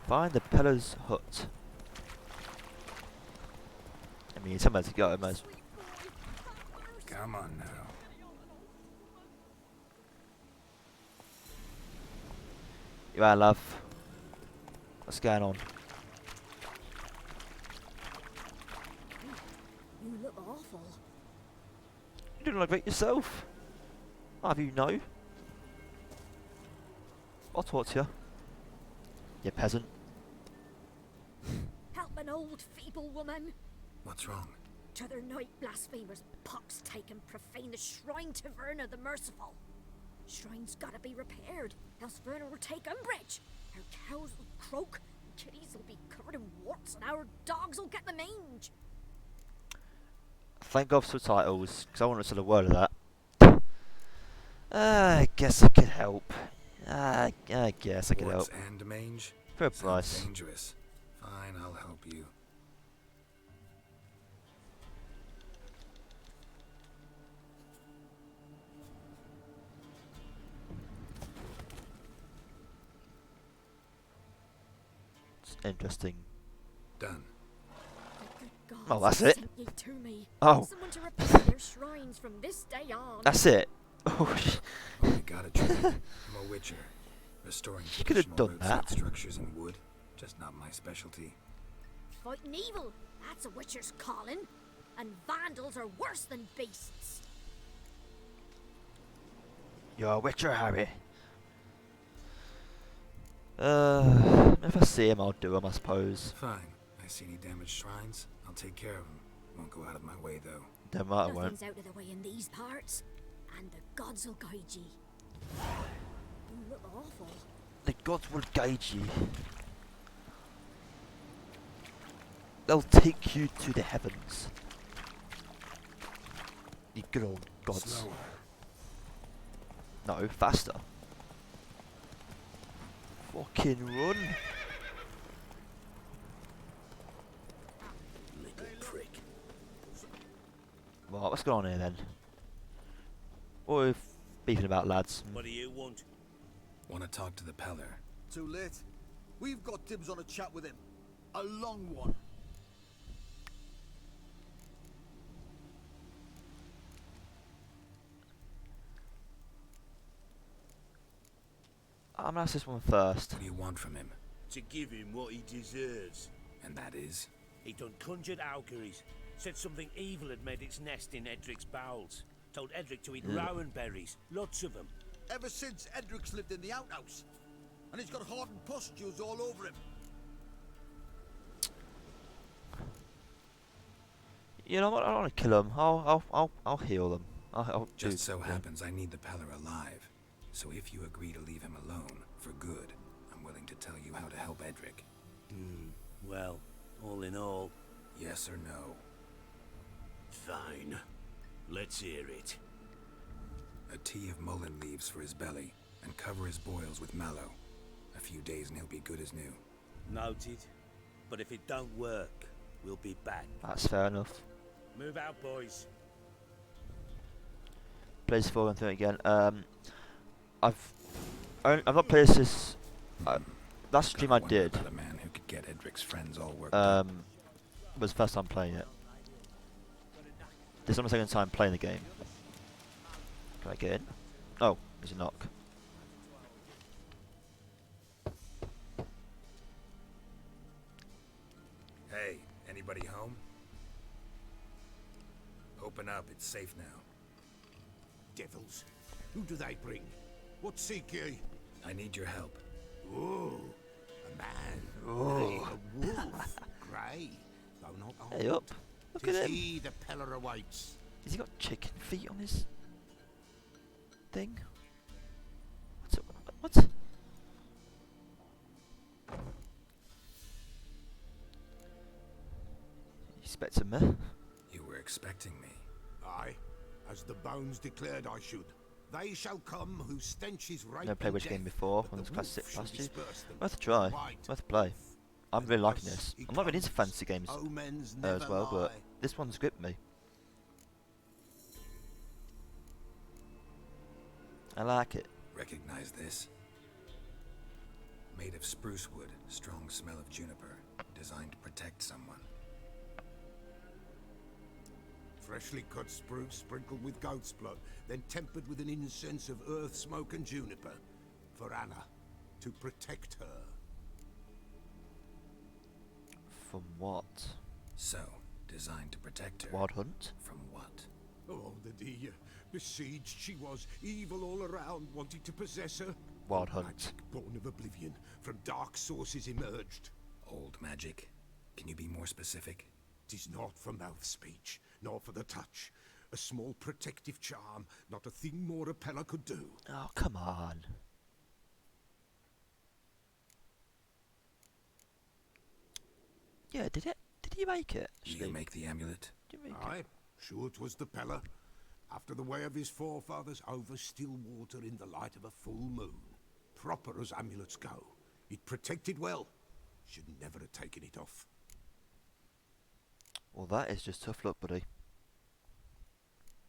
Find the Peller's hut. I mean, somewhere to go, I might. Come on now. You are, love. What's going on? You look awful. You don't look great yourself. I'll have you know. I'll talk to you. You peasant. Help an old feeble woman. What's wrong? T'other night blasphemers pox take and profane the shrine to Verna the Merciful. Shrine's gotta be repaired, else Verna will take umbrage. Our cows will croak, kitties will be covered in warts, and our dogs will get the mange. Thank God for subtitles, because I want to say a word of that. I guess I could help. I guess I could help. Warts and mange? For a Sounds price. dangerous. Fine, I'll help you. It's interesting. Done. The good Oh, gods that's it? sent ye to me. Oh. Someone to repair their shrines from this day on. That's it. Oh, Only gotta try. I'm a witcher. Restoring You could have traditional done roadside that. structures in wood. Just not my specialty. Fighting evil, that's a witcher's calling. And vandals are worse than beasts. You're a witcher, Harry. If I see him, I'll do him, I suppose. Fine. I see any damaged shrines, I'll take care of them. Won't go out of my way, though. Damn right I won't. Nothing's out of the way in these parts. And the gods will guide ye. You look awful. The gods will guide you. They'll take you to the heavens. You good old gods. Slower. No, faster. Fucking run. Little prick. Right, what's going on here then? What are we beefing about, lads? What do you want? Want to talk to the Peller? Too late. We've got dibs on a chat with him. A long one. I'm gonna ask this one first. What do you want from him? To give him what he deserves. And that is? He done conjured auguries. Said something evil had made its nest in Edric's bowels. Told Edric to eat rowan berries. Lots of them. Ever since Edric's lived in the outhouse. And he's got hardened pustules all over him. You know what? I don't want to kill them. I'll heal them. I'll Just do- so yeah. happens I need the Peller alive. So if you agree to leave him alone, for good, I'm willing to tell you how to help Edric. Well, all in all, Yes or no? fine. Let's hear it. A tea of mullein leaves for his belly, and cover his boils with mallow. A few days and he'll be good as new. Noted. But if it don't work, we'll be back. That's fair enough. Move out, boys. Plays 4 and 3 again. I've not played this. Last stream I Wonder did about a man who could get Edric's friends all worked up. was the first time playing it. This is my second time playing the game. Can I get in? Oh, there's a knock. Hey, anybody home? Open up, it's safe now. Devils. Who do they bring? What seek ye? I need your help. Oh, a man. Oh. Nay, a wolf. Grey, though not old. Hey up. Look at Tis him. he the Peller awaits. Has he got chicken feet on his thing? What's it? What? You expecting me? You were expecting me. Aye, as the bones declared I should. They shall come whose stench is rape Never played and which game death, before. but One the of those classic wolf shall past you. disperse them. Worth a try. White Worth a play. wolf, I'm and really liking thus this. he I'm not really into comes. fantasy games Omens as never well, but lie. this one's gripped me. I like it. Recognize this? Made of spruce wood, strong smell of juniper. Designed to protect someone. Freshly cut spruce sprinkled with goat's blood, then tempered with an incense of earth, smoke and juniper. For Anna, to protect her. From what? So, designed to protect her. Wild hunt? From what? Oh, the besieged she was, evil all around, wanting to possess her. Wild hunt. Magic born of oblivion, from dark sources emerged. Old magic? Can you be more specific? 'Tis not for mouth speech, nor for the touch. A small protective charm, not a thing more a Pella could do. Oh, come on. Yeah, did it? Did you make it? Did you make the amulet? Did you make it? Aye, sure 'twas the Pella. After the way of his forefathers, over still water in the light of a full moon. Proper as amulets go. It protected well. Should never have taken it off. Well, that is just tough luck, buddy.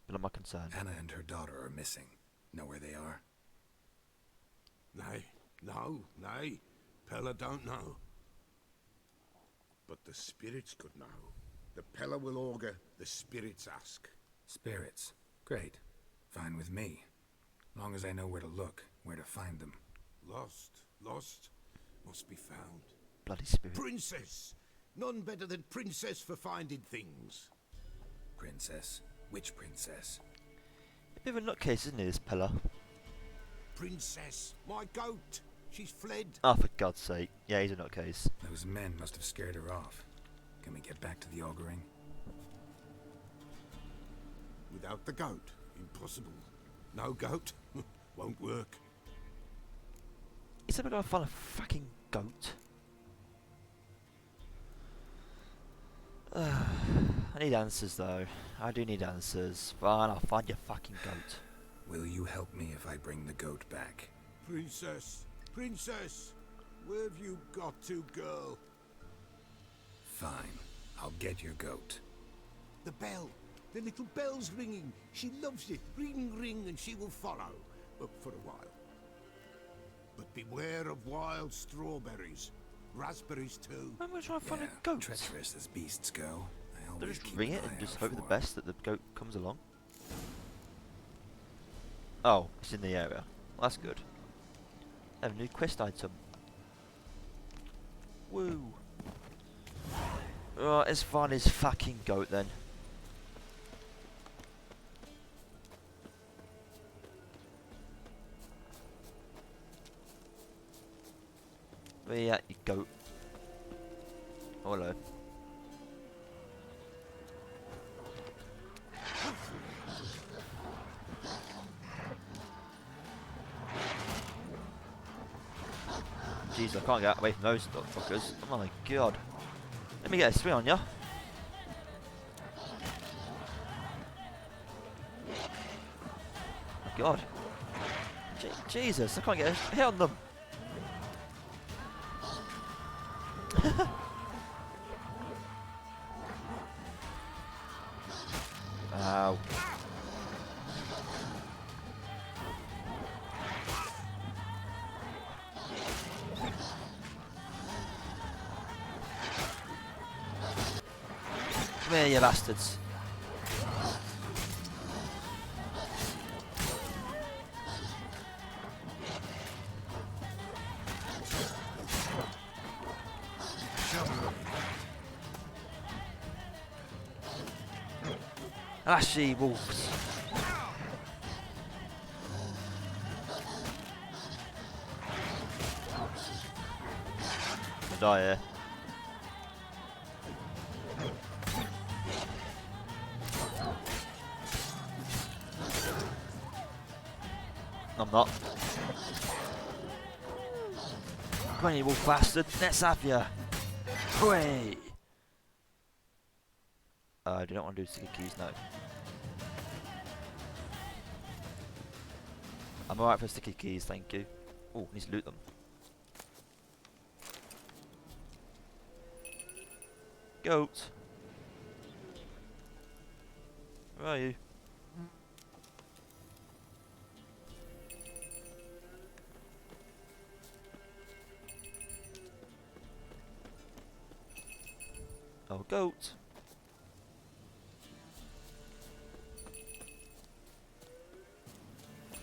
But not my concern. Anna and her daughter are missing. Know where they are? Nay, nay. Pella don't know. But the spirits could know. The Pella will augur, the spirits ask. Spirits. Great. Fine with me. Long as I know where to look, where to find them. Lost, must be found. Bloody spirit. Princess! None better than Princess for finding things. Princess? Which princess? A bit of a nutcase, isn't he, this Pella? Princess, my goat! She's fled. Oh, for God's sake. Yeah, he's a nutcase. Those men must have scared her off. Can we get back to the auguring? Without the goat, impossible. No goat, won't work. He said we're gonna find a fucking goat. I need answers, though. I do need answers. Fine, I'll find your fucking goat. Will you help me if I bring the goat back? Princess, where have you got to, girl? Fine. I'll get your goat. The bell. The little bell's ringing. She loves it. Ring, ring, and she will follow. But for a while. But beware of wild strawberries. Raspberries, too. I'm gonna try and find Yeah, a goat. treacherous as beasts go. I Don't always just keep ring an it and eye just out hope for the for best that the goat comes along. Oh, it's in the area. Well, that's good. I have a new quest item. Woo. Right, let's find his fucking goat then. Where you at, you goat? Oh, hello. Jeez, I can't get away from those fuckers. Oh my god. Let me get a swing on ya. God. Jesus, I can't get a hit on them. Ow. Come here, you bastards. Ashy wolves. I'm gonna die here. I'm not. Come on, you wolf bastard. Let's have ya. Hooray! I do not want to do sticky keys, no. I'm alright for sticky keys, thank you. Oh, need to loot them. Goat! Where are you? Oh, goat.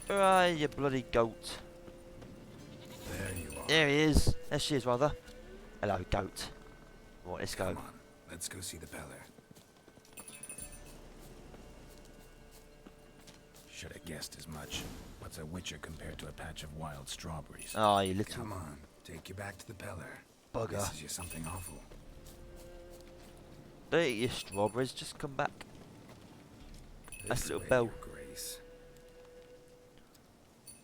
Where are you, bloody goat? There you are. There he is. There she is, rather. Hello, goat. Right, let's go. Come on, let's go see the Peller. Should have guessed as much. What's a witcher compared to a patch of wild strawberries? Oh, you little Come on, take you back to the Peller. bugger. This is you something awful. Don't eat your strawberries, just come back. That's This a little way, bell. Your Grace.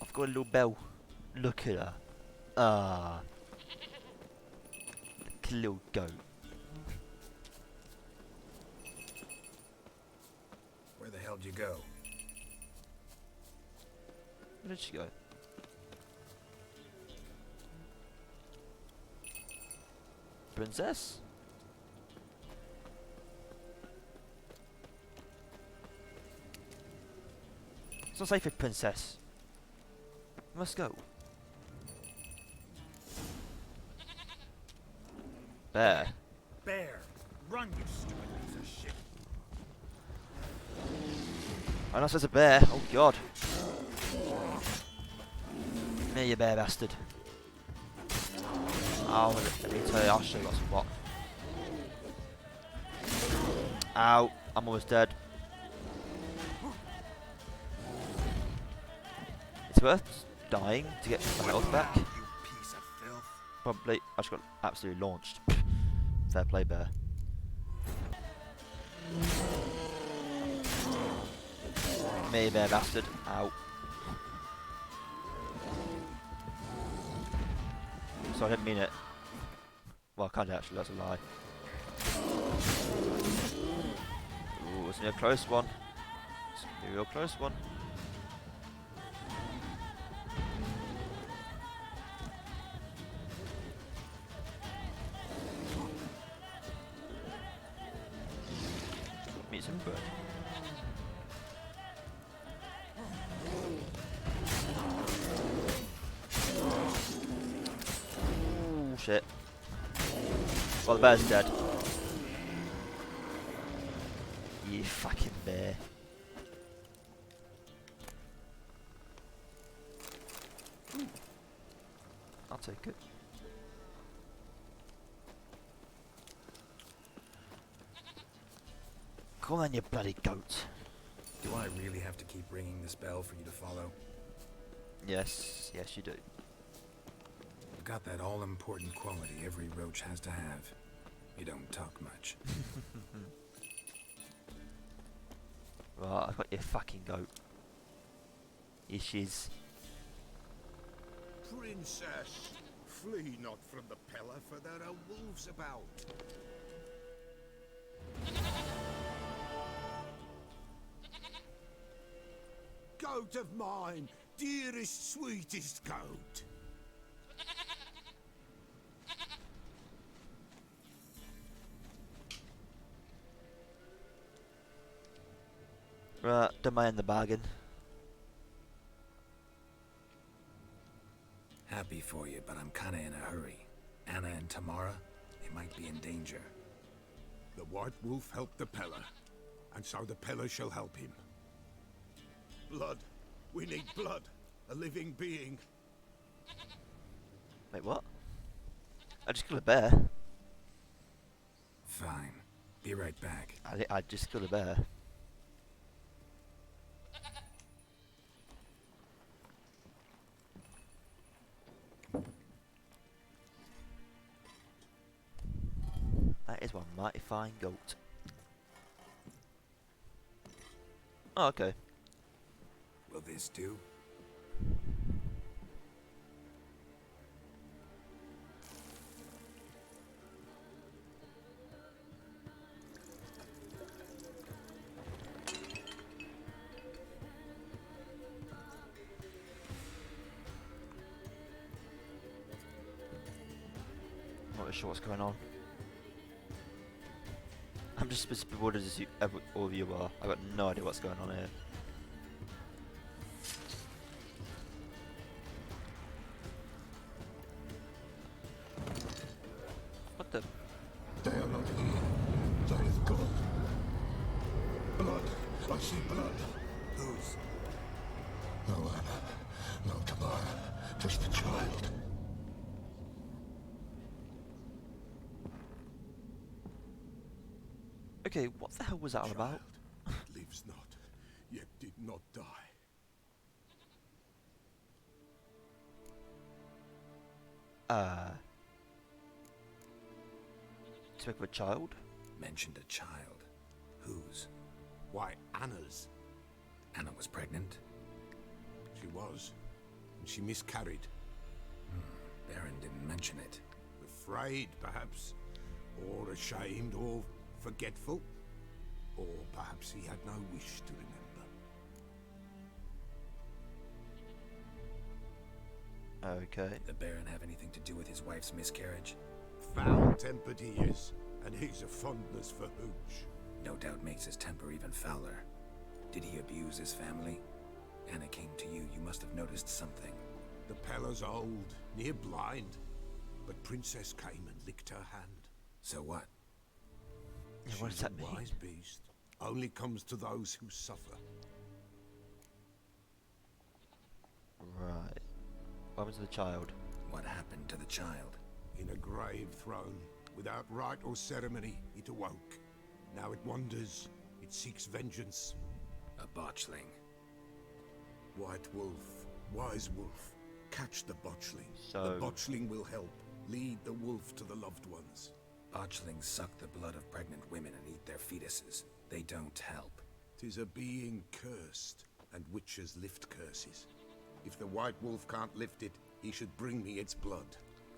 I've got a little bell. Look at her. Ah. Like a little goat. Where the hell did you go? Where did she go? Princess? It's not safe for princess. You must go. Bear. Bear, run, you stupid piece of shit. I'm not supposed to bear. Oh god. Me, you bear bastard. Oh, let me tell you, I'll show you what's what. Ow, I'm almost dead. It's worth dying to get my health back. You piece of filth. Probably. I just got absolutely launched. Fair play, bear. Me, bear bastard. Ow. So I didn't mean it. Well, I kind of actually, that's a lie. Ooh, it's a real close one. It's a real close one. Meet some bird. Ooh, shit. Well, the bear's dead. You fucking bear. I'll take it. Come on, you bloody goat. Do I really have to keep ringing this bell for you to follow? Yes, yes you do. You've got that all-important quality every roach has to have. You don't talk much. Right, I've got your fucking goat. Here she is. Princess, flee not from the Peller, for there are wolves about. Goat of mine, dearest, sweetest goat. Right, don't mind the bargain. Happy for you, but I'm kinda in a hurry. Anna and Tamara, they might be in danger. The White Wolf helped the Peller, and so the Peller shall help him. Blood. We need blood. A living being. Wait, what? I just killed a bear. Fine. Be right back. I just killed a bear. That is one mighty fine goat. Oh, okay. Will this do? Not really sure what's going on. I'm just as bewildered as all of you are. I've got no idea what's going on here. What the? They are not here. I see blood. Whose? No Anna, no Tamara, just the child. Okay, what the hell was that all about? Child that lives not, yet did not die. Speak of a child? Mentioned a child. Whose? Why, Anna's. Anna was pregnant? She was, and she miscarried. Baron didn't mention it. Afraid, perhaps, or ashamed, or forgetful, or perhaps he had no wish to remember. Okay. Did the Baron have anything to do with his wife's miscarriage? Foul-tempered he is, and he's a fondness for hooch. No doubt makes his temper even fouler. Did he abuse his family? Anna came to you. You must have noticed something. The Pella's old, near blind, but Princess came and licked her hand. So what? Yeah, what does She's that a mean? wise beast. Only comes to those who suffer. Right. What happened to the child? What happened to the child? In a grave thrown, without rite or ceremony, it awoke. Now it wanders, it seeks vengeance. A botchling. White wolf, wise wolf, catch the botchling. So- The botchling will help, lead the wolf to the loved ones. Botchlings suck the blood of pregnant women and eat their fetuses. They don't help. 'Tis a being cursed, and witches lift curses. If the white wolf can't lift it, he should bring me its blood.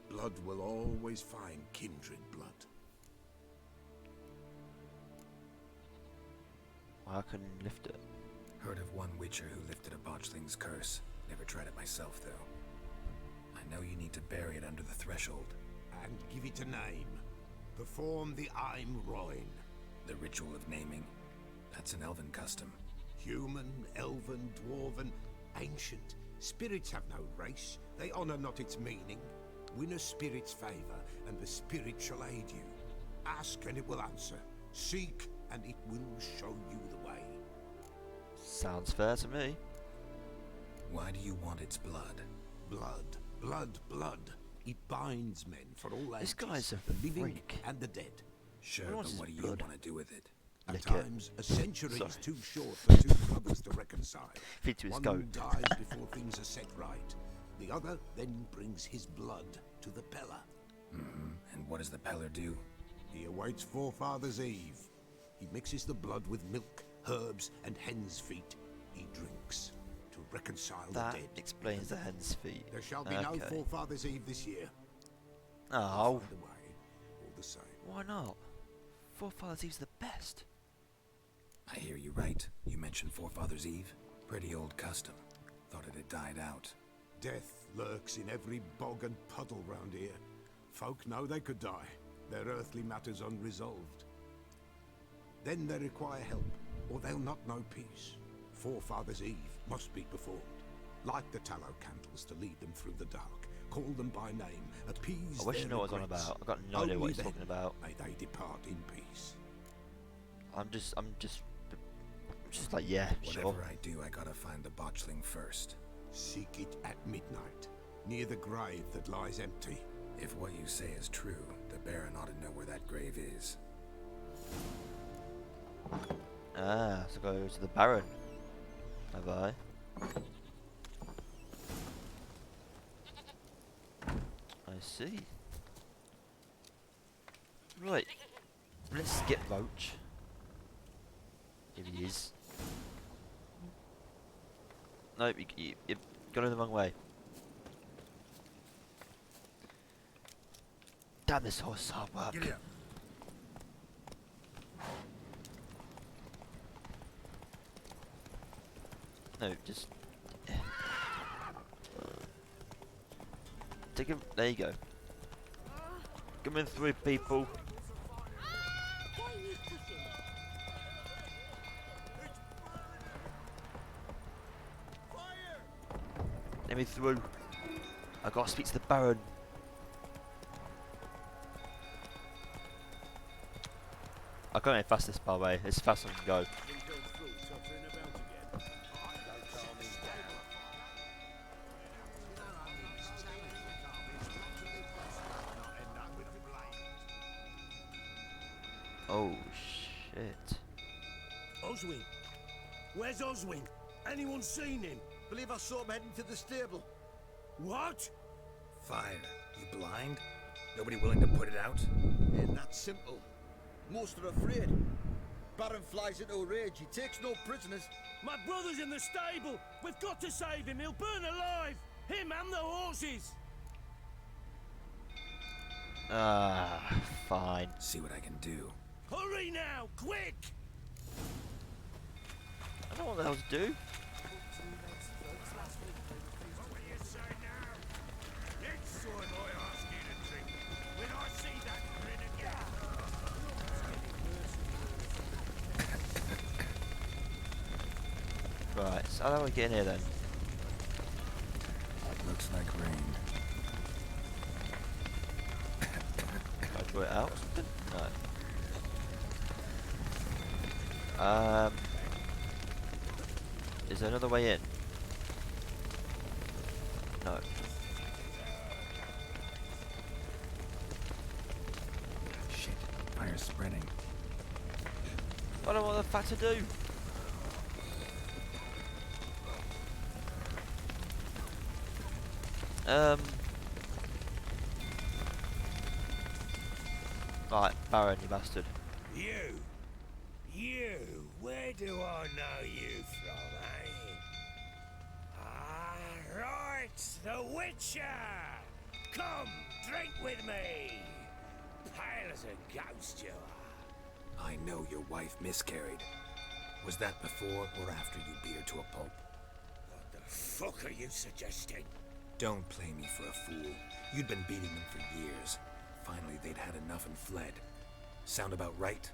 Blood will always find kindred blood. How can you lift it? Heard of one witcher who lifted a botchling's curse. Never tried it myself, though. I know you need to bury it under the threshold. And give it a name. Perform the Aim Roin. The ritual of naming. That's an elven custom. Human, elven, dwarven, ancient. Spirits have no race. They honor not its meaning. Win a spirit's favor, and the spirit shall aid you. Ask, and it will answer. Seek, and it will show you the way. Sounds fair to me. Why do you want its blood? Blood, blood, blood. It binds men for all ages. This guy's a the living freak. and the dead. Sure, What but is what do his you blood? want to do with it? At Lick it. times, a century Sorry. is too short for two brothers to reconcile. Feed to his One goat. dies before things are set right. The other then brings his blood to the Pella. And what does the Peller do? He awaits Forefather's Eve. He mixes the blood with milk, herbs, and hen's feet. He drinks to reconcile That the dead. explains the hen's feet. There shall be no Okay. Forefather's Eve this year. Oh, Find a way, all the same. why not? Forefathers Eve's the best. I hear you right. You mentioned Forefather's Eve. Pretty old custom. Thought it had died out. Death lurks in every bog and puddle round here. Folk know they could die, their earthly matters unresolved. Then they require help, or they'll not know peace. Forefather's Eve must be performed. Light the tallow candles to lead them through the dark. Call them by name, appease I wish their you knew what I was on regrets. about. I've got no idea what Only he's talking then about. may they depart in peace. I'm just like, yeah, Whatever sure. I do, I gotta find the botchling first. Seek it at midnight, near the grave that lies empty. If what you say is true, the Baron ought to know where that grave is. Ah, so go to the Baron. Have I? I see. Right. Let's skip Roach. If he is. Nope, you've gone in the wrong way. Damn, this horse is hard work. Get up. No, just take him. There you go. Coming through, people. Why are you pushing? Let me through. I gotta speak to the Baron. I can't go fastest, by the way. It's fast as I can go. Didn't go through, Tucker. Oh shit. Oswin. Where's Oswin? Anyone seen him? Believe I saw him heading to the stable. What? Fire. You blind? Nobody willing to put it out? Ain't that simple. Most are afraid. Baron flies into a rage. He takes no prisoners. My brother's in the stable. We've got to save him. He'll burn alive. Him and the horses. Ah, fine. See what I can do. Hurry now, quick! I don't know what the hell to do. What will you say now? Next time I ask you to drink, when I see that grin again. Right, so how do we get in here then? Looks like rain. Can I draw it out or something? No. Is there another way in? No. Shit, fire's spreading. I don't know what the fuck to do. Right, Baron, you bastard. You, where do I know you from, eh? Ah, right, the Witcher! Come, drink with me! Pale as a ghost you are. I know your wife miscarried. Was that before or after you beat her to a pulp? What the fuck are you suggesting? Don't play me for a fool. You'd been beating them for years. Finally, they'd had enough and fled. Sound about right?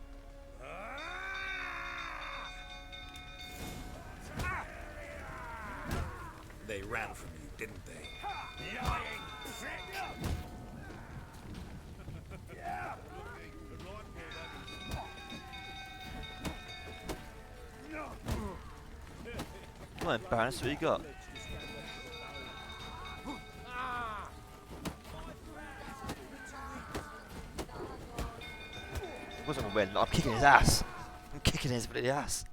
They ran from you, didn't they? Lying prick! Come on, Baron, that's what you got. It wasn't a win, I'm kicking his ass. I'm kicking his bloody ass.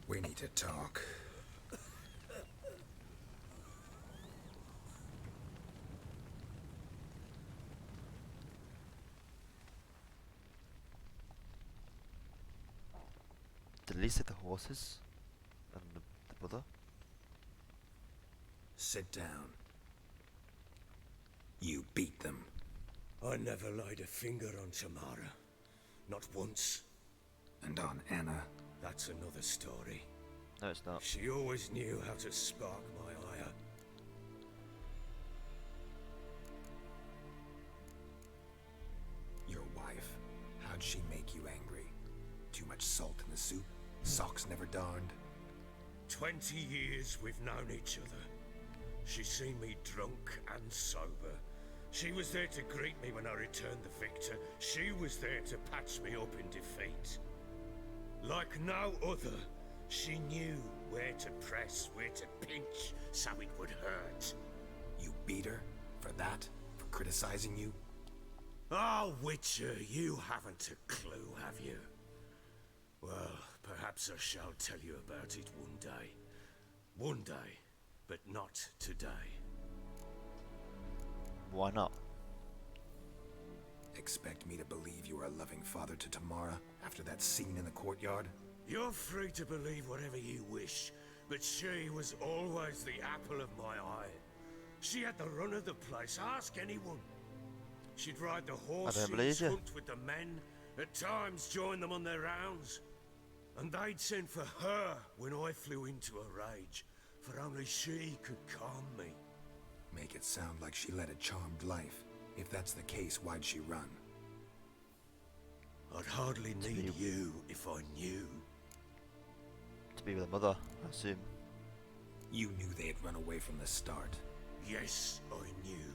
We need to talk. Did at least take the horses and the brother. Sit down. You beat them. I never laid a finger on Tamara. Not once. And on Anna. That's another story. No, it's not. She always knew how to spark my ire. Your wife. How'd she make you angry? Too much salt in the soup? Socks never darned? 20 years we've known each other. She's seen me drunk and sober. She was there to greet me when I returned the victor. She was there to patch me up in defeat. Like no other, she knew where to press, where to pinch, so it would hurt. You beat her? For that? For criticizing you? Oh, Witcher, you haven't a clue, have you? Well, perhaps I shall tell you about it one day. One day, but not today. Why not? Expect me to believe you are a loving father to Tamara after that scene in the courtyard? You're free to believe whatever you wish, but she was always the apple of my eye. She had the run of the place, ask anyone. She'd ride the horses, believe you. hunt with the men, at times join them on their rounds. And they'd send for her when I flew into a rage, for only she could calm me. Make it sound like she led a charmed life. If that's the case, why'd she run? I'd hardly need you if I knew. To be with a mother, I assume. You knew they had run away from the start. Yes, I knew.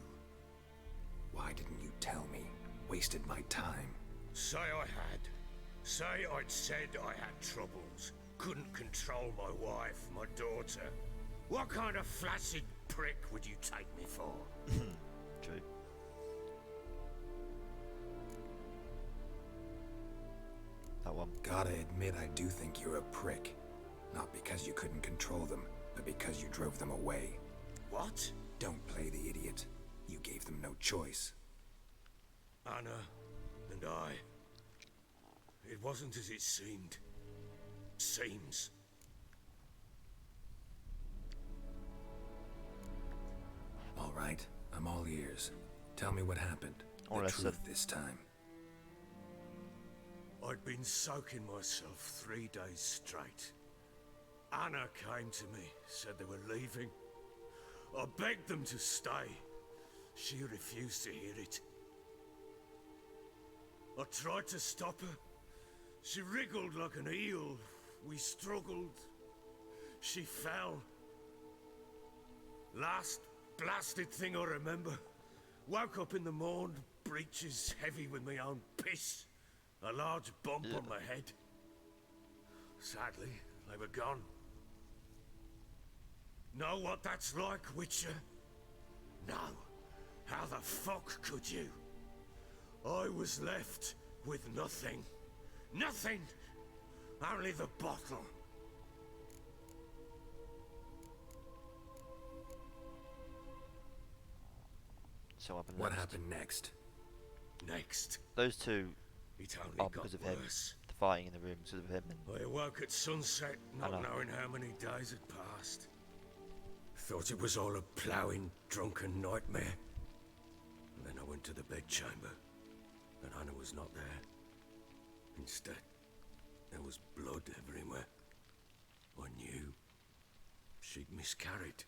Why didn't you tell me? Wasted my time. Say I had. Say I'd said I had troubles, couldn't control my wife, my daughter. What kind of flaccid prick would you take me for? True. That one. Gotta admit, I do think you're a prick. Not because you couldn't control them, but because you drove them away. What? Don't play the idiot. You gave them no choice. Anna and I. It wasn't as it seemed. Seems. All right, I'm all ears. Tell me what happened. Or The listen. truth this time. I'd been soaking myself 3 days straight. Anna came to me, said they were leaving. I begged them to stay. She refused to hear it. I tried to stop her. She wriggled like an eel. We struggled. She fell. Last blasted thing I remember. Woke up in the morn, breeches heavy with my own piss. A large bump on my head. Sadly, they were gone. Know what that's like, Witcher? No. How the fuck could you? I was left with nothing. Nothing! Only the bottle. So What happened next? Next, Those two it only are got because of him. worse. The fighting in the room because of him. And I awoke at sunset, not know. knowing how many days had passed. Thought it was all a ploughing, drunken nightmare. And then I went to the bedchamber, and Anna was not there. Instead, there was blood everywhere. I knew she'd miscarried.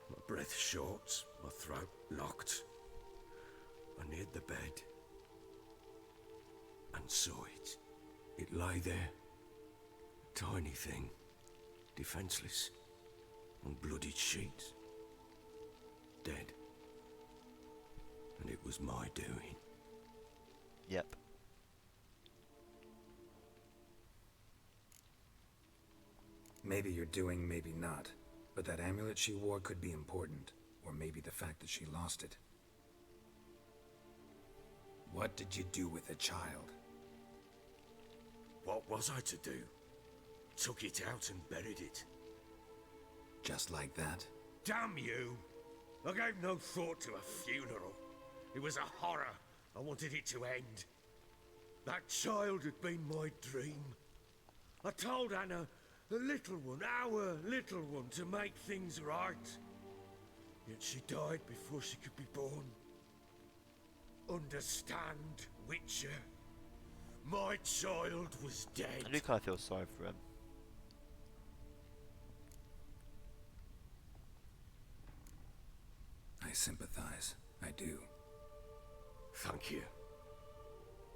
My breath short, my throat locked. I neared the bed and saw it. It lay there, a tiny thing, defenseless, on bloodied sheets, dead. And it was my doing. yep. Maybe you're doing, maybe not. But that amulet she wore could be important. Or maybe the fact that she lost it. What did you do with the child? What was I to do? Took it out and buried it. Just like that? Damn you! I gave no thought to a funeral. It was a horror. I wanted it to end. That child had been my dream. I told Anna, the little one, our little one, to make things right. Yet she died before she could be born. Understand, Witcher? My child was dead. I do kind of feel sorry for him. I sympathize. I do. Thank you.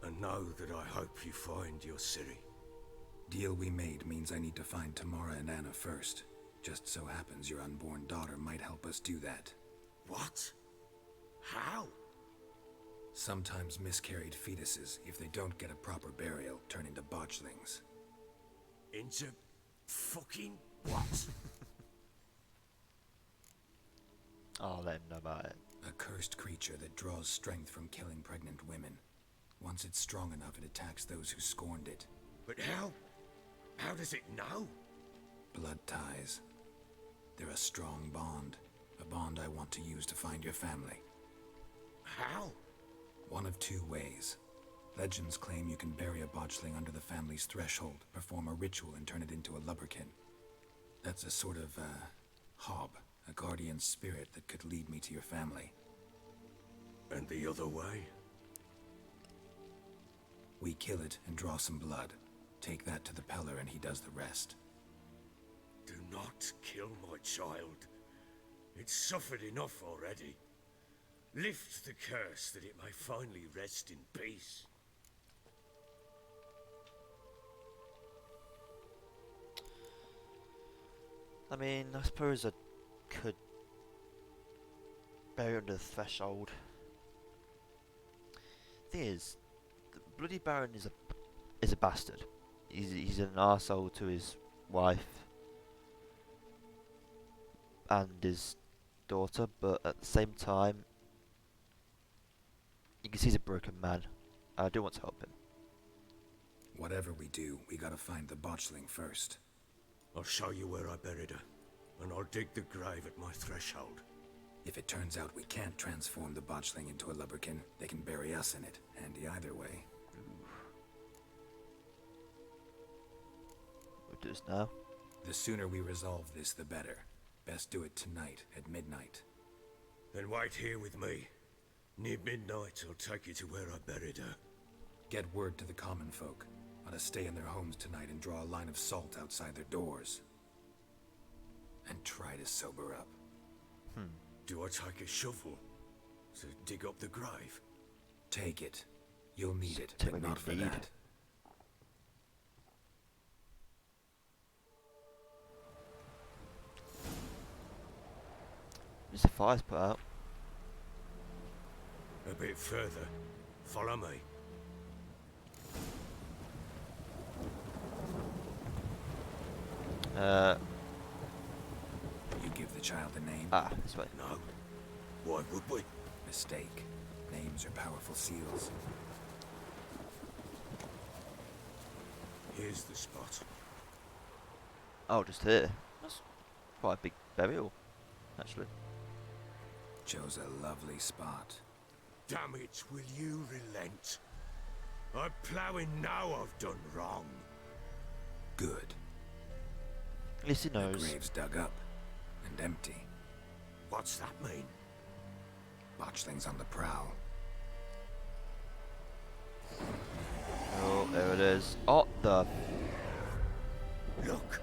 And know that I hope you find your Ciri. Deal we made means I need to find Tamara and Anna first. Just so happens your unborn daughter might help us do that. What? How? Sometimes miscarried fetuses, if they don't get a proper burial, turn into botchlings. Into fucking what? I'll let him know about it. A cursed creature that draws strength from killing pregnant women. Once it's strong enough, it attacks those who scorned it. But how? How does it know? Blood ties. They're a strong bond. A bond I want to use to find your family. How? One of two ways. Legends claim you can bury a botchling under the family's threshold, perform a ritual, and turn it into a lubberkin. That's a sort of, hob, a guardian spirit that could lead me to your family. And the other way? We kill it and draw some blood. Take that to the Peller and he does the rest. Do not kill my child. It's suffered enough already. Lift the curse that it may finally rest in peace. I mean, I suppose I could bury under the threshold. Thing is, Bloody Baron is a bastard. He's an arsehole to his wife and his daughter, but at the same time, you can see he's a broken man. I do want to help him. Whatever we do, we gotta find the botchling first. I'll show you where I buried her, and I'll dig the grave at my threshold. If it turns out we can't transform the botchling into a lubberkin, they can bury us in it. Handy either way. We'll do this now. The sooner we resolve this, the better. Best do it tonight, at midnight. Then wait here with me. Near midnight, I'll take you to where I buried her. Get word to the common folk. Ought to stay in their homes tonight and draw a line of salt outside their doors. And try to sober up. Do I take a shovel to dig up the grave? Take it. You'll need it, Take but what not we for need. that. Just the fire's put out. A bit further. Follow me. You give the child a name? This way. No. Why would we? Mistake. Names are powerful seals. Here's the spot. Oh, just here. That's quite a big burial, actually. Chose a lovely spot. Damn it, will you relent? I'm ploughing now I've done wrong. Good. At least he The knows. grave's dug up and empty. What's that mean? Botchling's on the prowl. Oh, there it is. Oh, the... Look.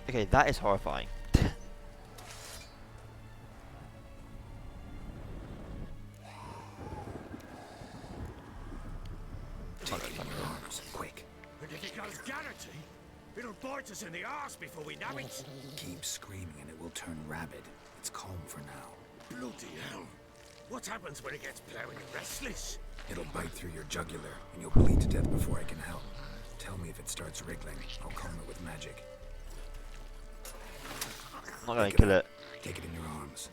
Okay, that is horrifying. Take it in your arms, quick. And if it goes Garrity, it'll bite us in the arse before we know it. Keep screaming and it will turn rabid. It's calm for now. Bloody hell. What happens when it gets ploughing and restless? It'll bite through your jugular and you'll bleed to death before I can help. Tell me if it starts wriggling. I'll calm it with magic. I'm not going Pick to kill up. it. Take it in your arms.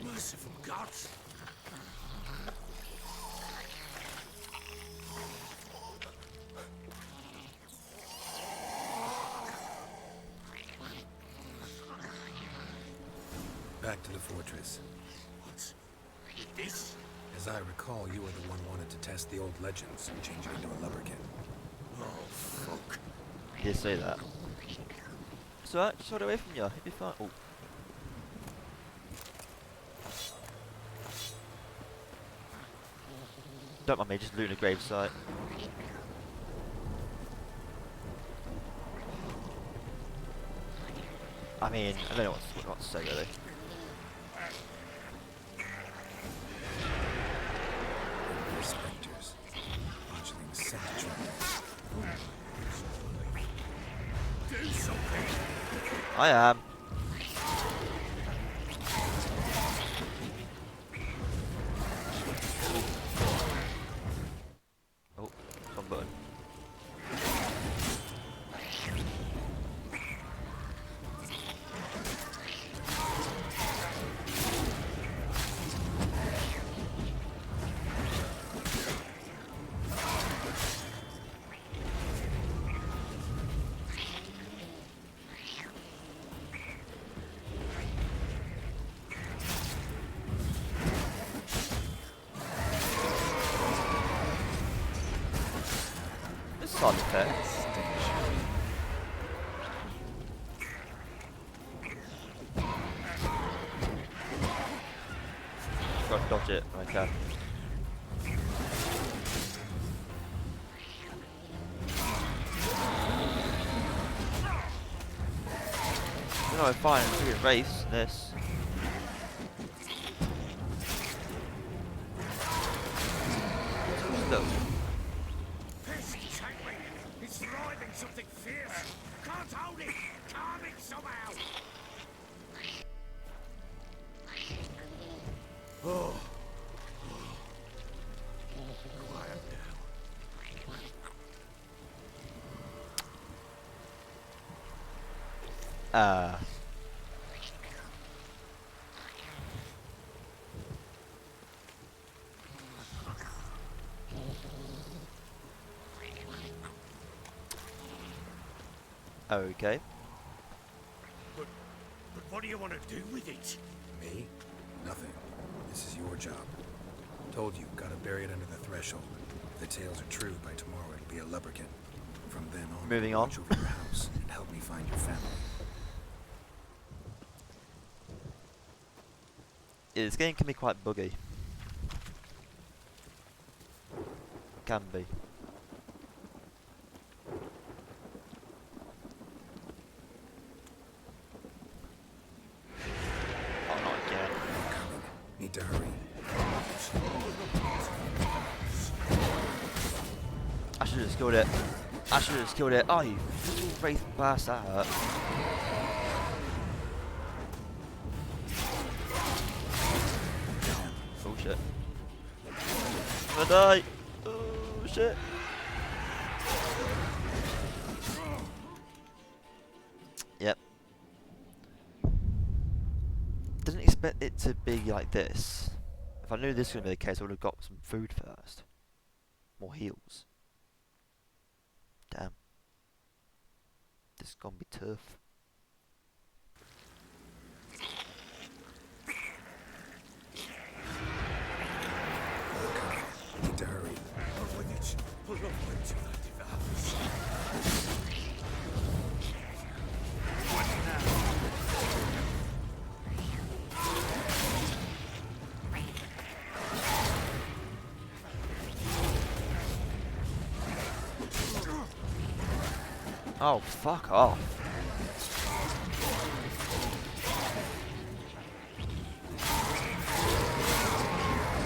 Merciful gods. Back to the fortress. What's this? As I recall, you were the one wanted to test the old legends and change it into a lubberkin. Oh, fuck. He did say that. It's alright, just hold it away from you. It'll be fine. Oh. Don't mind me, just looting a gravesite. I mean, I don't know what to say really. They're specters. Botchling's scent trails. Do something. I am. Oh, some button. This is hard to fair. Gotta dodge it when I can. No, I'm fine. I'm doing a race. This. Look. This, take me. It's driving something fierce. Can't hold it. Calm it somehow. Oh. Quiet Ah. Okay. But what do you want to do with it? Me? Nothing. This is your job. Told you, gotta bury it under the threshold. If the tales are true, by tomorrow it'll be a lubberkin. From then on, Moving on. watch over your house and help me find your family. Yeah, this game can be quite buggy. Can be. Oh, not again. I'm coming. Need to hurry. I should have just killed it. I should have just killed it. Oh, you wraith bastard. Oh shit. I'm gonna die. Oh shit. Yep. Didn't expect it to be like this. If I knew this was gonna be the case, I would have got some food first. More heals. Damn. This is gonna be tough. Need to hurry. On with it. Pull up into that devours. What now? Oh, fuck off.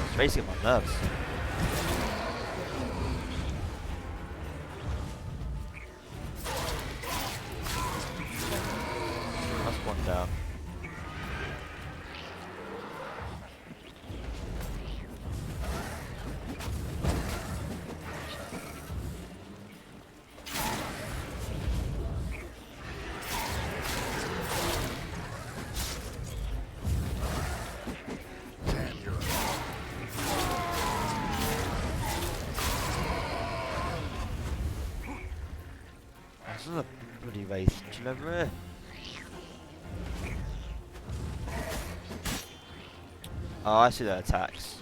It's basically my nerves. That's one down. This is a bloody wraith. Do you remember it? Oh, I see their attacks.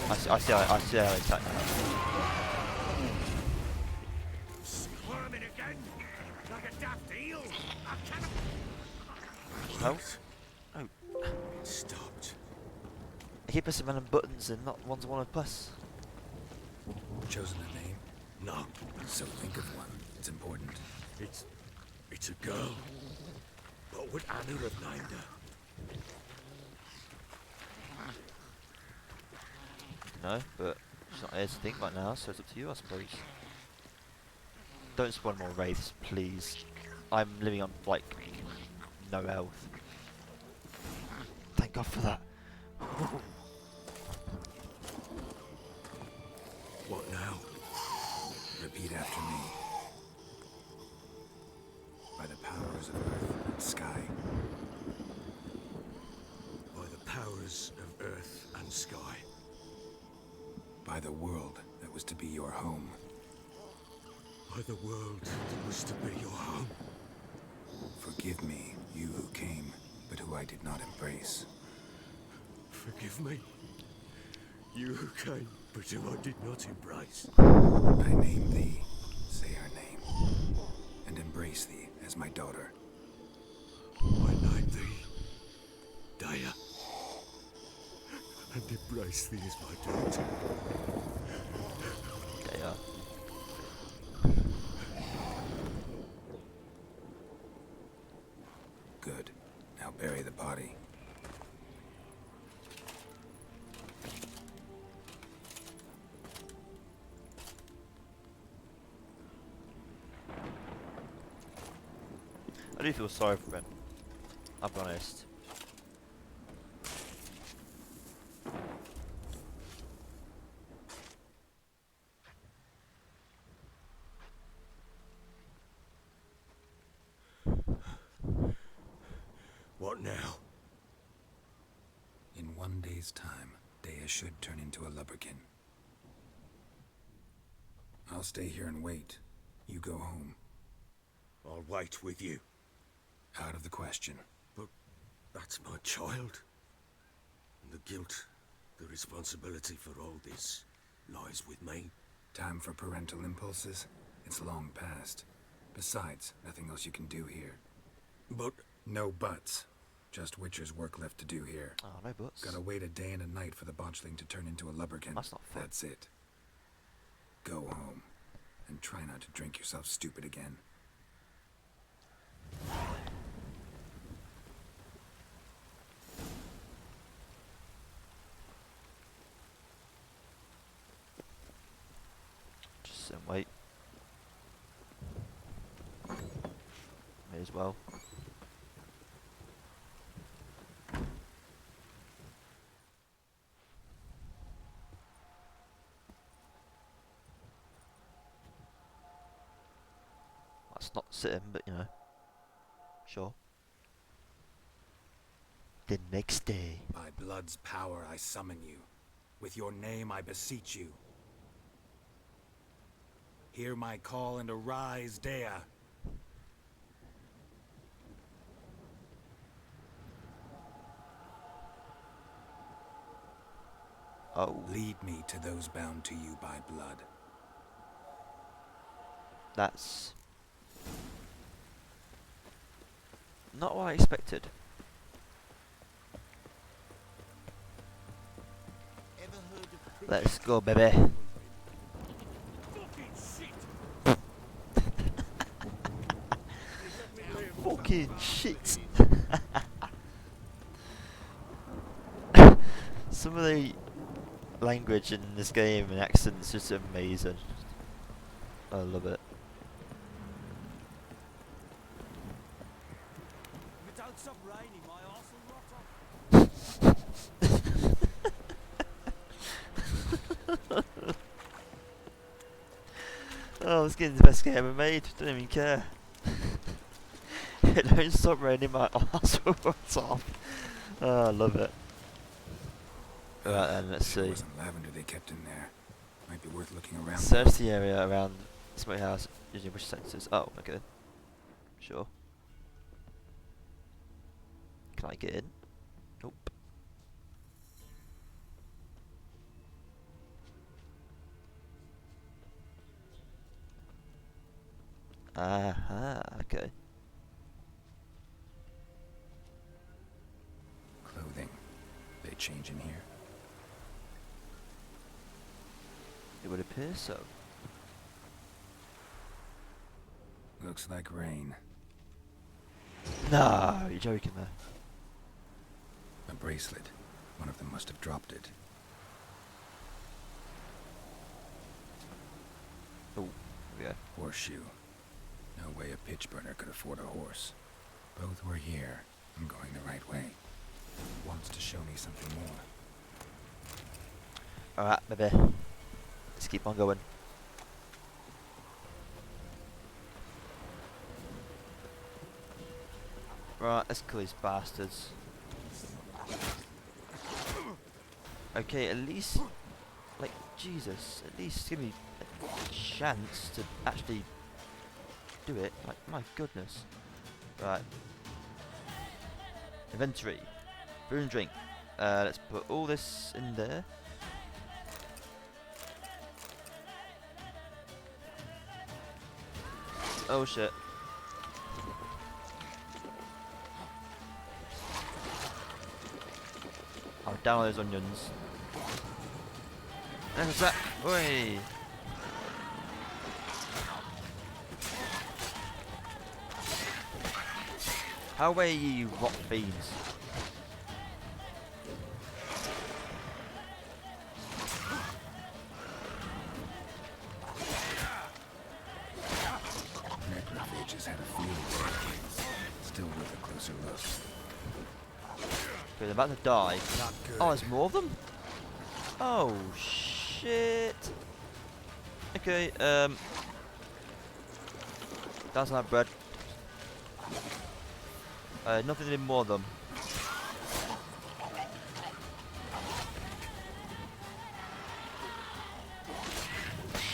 I see how they attack now. Squirming again, like a daft eel. I cannot. No? Oh. It stopped. I keep pressing random buttons and not ones I want to press. Chosen a name? No, So think of one. It's important. it's a girl. What would Anna have named her? No, but she's not here to think right now, so it's up to you, I suppose. Don't spawn more wraiths, please. I'm living on, like, no health. Thank God for that. What now? Repeat after me. By the powers of earth and sky. By the powers of earth and sky. By the world that was to be your home. By the world that was to be your home. Forgive me, you who came, but who I did not embrace. Forgive me. You who came, but who I did not embrace. I name thee, say her name, and embrace thee as my daughter. I name thee Daya, and embrace thee as my daughter. Yeah. Good. Now bury the body. do feel sorry for him. I'll be honest. What now? In 1 day's time, Dea should turn into a lubberkin. I'll stay here and wait. You go home. I'll wait with you. Out of the question. But that's my child. And the guilt, the responsibility for all this lies with me. Time for parental impulses? It's long past. Besides, nothing else you can do here. But No buts. Just Witcher's work left to do here. Oh, no buts. Gotta wait a day and a night for the botchling to turn into a lubberkin. That's not fun. That's it. Go home. And try not to drink yourself stupid again. Just sit and wait. May as well. That's not sitting, but you know. Sure. The next day. By blood's power I summon you. With your name I beseech you. Hear my call and arise, Dea. Oh, Lead me to those bound to you by blood. that's not what I expected. Ever heard of Let's go, baby. Fucking shit. Some of the language in this game and accents is just amazing. I love it. If it don't stop raining, my arse will rot off. Oh, this game's the best game ever made. Don't even care. It don't stop raining, my arse will rot off. Oh, I love it. Right then, let's It see. wasn't lavender they kept in there. Might be worth looking around. Search the area around the smoke house using bush sensors. Oh, okay then. Sure. Can I get in? Nope. Aha, okay. Clothing. They change in here. It would appear so. Looks like rain. No, you're joking there. A bracelet. One of them must have dropped it. Oh, there we go. Horseshoe. No way a pitch burner could afford a horse. Both were here. I'm going the right way. Wants to show me something more. Alright, baby. Let's keep on going. Right, let's kill these bastards. Okay, at least, like, Jesus, at least give me a chance to actually do it. Like, my goodness. Right. Inventory. Food and drink. Let's put all this in there. Oh shit. I'll down those onions. There's that. Oi! How are you, rot fiends? Necrophages had a field day. about to die. Not good. Oh, there's more of them? Oh, shit. Okay, that's not bread. Nothing in more of them.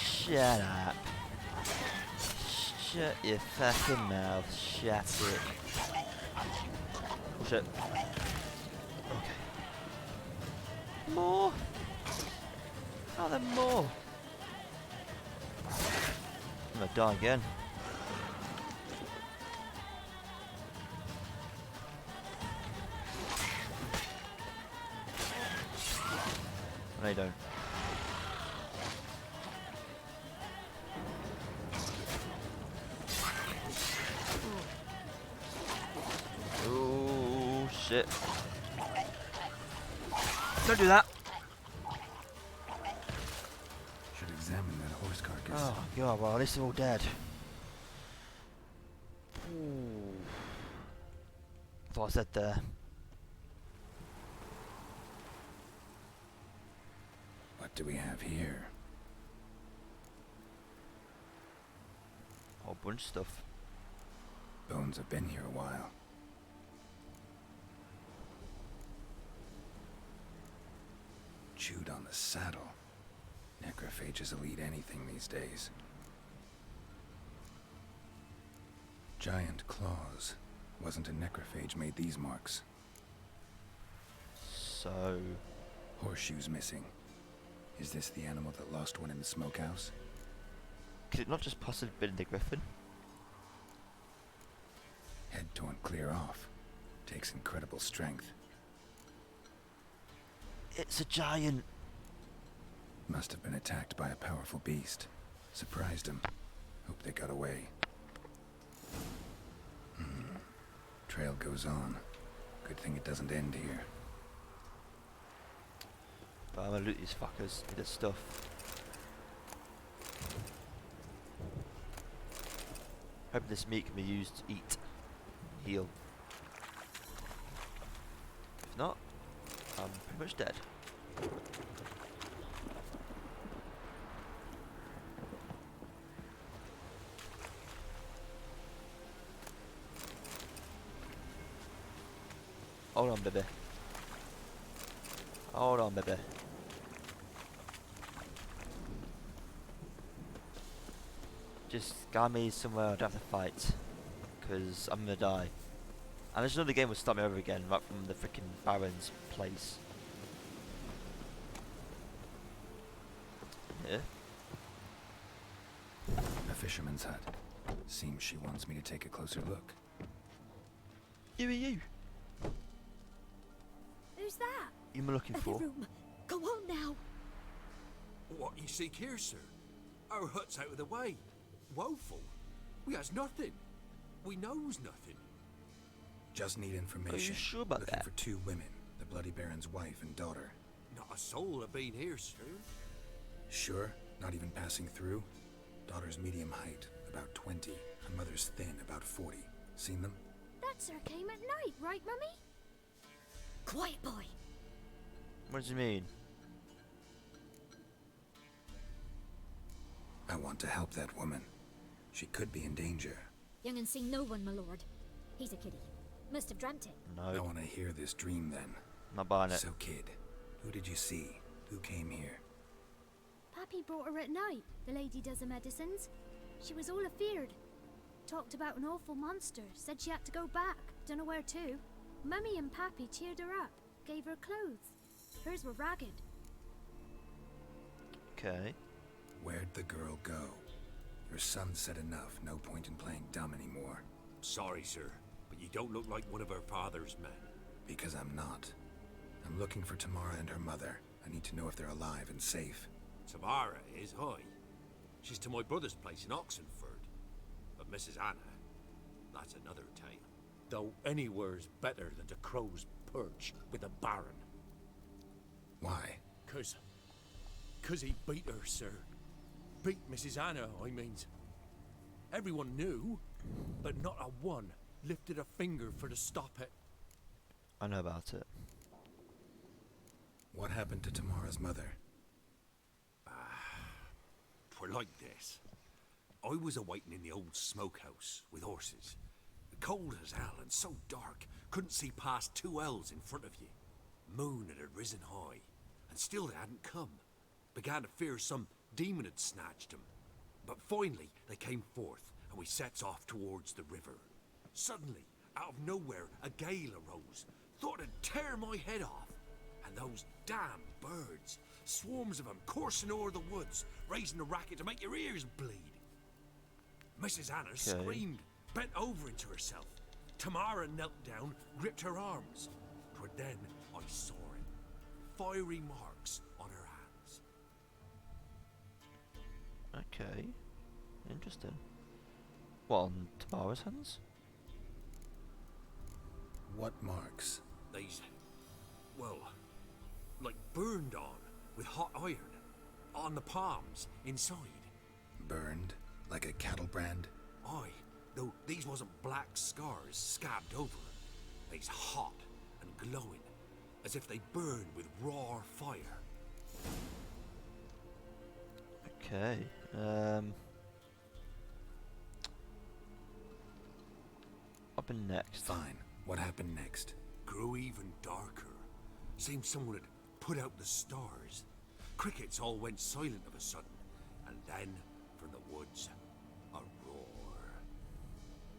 Shut up. Shut your fucking mouth. Shut it. Oh shit. Okay. More? Oh, there are more. I'm gonna die again. No, you don't. Oh shit. Don't do that. Should examine that horse carcass. Oh god, well at least they're all dead. Ooh. Thought I said there. What do we have here? Whole bunch of stuff. Bones have been here a while. Chewed on the saddle. Necrophages will eat anything these days. Giant claws. Wasn't a necrophage made these marks. So Horseshoes missing. Is this the animal that lost one in the smokehouse? could it not just possibly been the griffin? Head torn clear off. Takes incredible strength. It's a giant. Must have been attacked by a powerful beast. Surprised him. Hope they got away. Trail goes on. Good thing it doesn't end here. But I'm gonna loot these fuckers with this stuff. Hope this meat can be used to eat. Heal. If not, I'm pretty much dead. Hold on, baby. Hold on, baby. Just guide me somewhere I don't have to fight. Because I'm gonna die. And there's another game will start me over again, right from the freaking Baron's place. Yeah. A fisherman's hut. Seems she wants me to take a closer look. You. Who's that? You am looking for? The room. Go on now. What you seek here, sir? Our hut's out of the way. Woeful. We has nothing. We knows nothing. Just need information. sure about Looking that? for two women. The Bloody Baron's wife and daughter. Not a soul have been here, sir. Sure? Not even passing through? Daughter's medium height, about 20. Her mother's thin, about 40. Seen them? That sir came at night, right, Mummy? Quiet, boy. What does it mean? I want to help that woman. She could be in danger. Young and seen no one, my lord. He's a kiddie. Must have dreamt it. I No, want to hear this dream then. not buying it. So kid, who did you see? Who came here? Pappy brought her at night, the lady does the medicines. She was all afeared. Talked about an awful monster, said she had to go back, dunno where to. Mummy and Pappy cheered her up, gave her clothes. Hers were ragged. Okay. Where'd the girl go? Your son said enough, no point in playing dumb anymore. Sorry, sir, but you don't look like one of our father's men. Because I'm not. I'm looking for Tamara and her mother. I need to know if they're alive and safe. Tamara is, aye. She's to my brother's place in Oxenford. But Mrs. Anna, that's another tale. Though anywhere's better than the Crow's Perch with a baron. Why? Cause he beat her, sir. Beat Mrs. Anna, I means. Everyone knew, but not a one lifted a finger for to stop it. I know about it. What happened to Tamara's mother? Twere like this. I was awaiting in the old smokehouse with horses. Cold as hell and so dark, couldn't see past 2 ells in front of you. Moon had risen high, and still they hadn't come. Began to fear some demon had snatched them. But finally they came forth, and we sets off towards the river. Suddenly, out of nowhere, a gale arose. Thought it'd tear my head off. And those damn birds, swarms of them coursing o'er the woods, raising a racket to make your ears bleed. Mrs. Anna screamed, bent over into herself. Tamara knelt down, gripped her arms. 'Twere then I saw it. Fiery marks on her hands. Okay. Interesting. What, on Tamara's hands? What marks? These, well, like burned on with hot iron. On the palms, inside. Burned? Like a cattle brand? Aye, though these wasn't black scars scabbed over. They's hot and glowing, as if they burned with raw fire. Okay. Up and next. Fine. What happened next? Grew even darker. Seemed someone had put out the stars. Crickets all went silent of a sudden, and then, from the woods, a roar.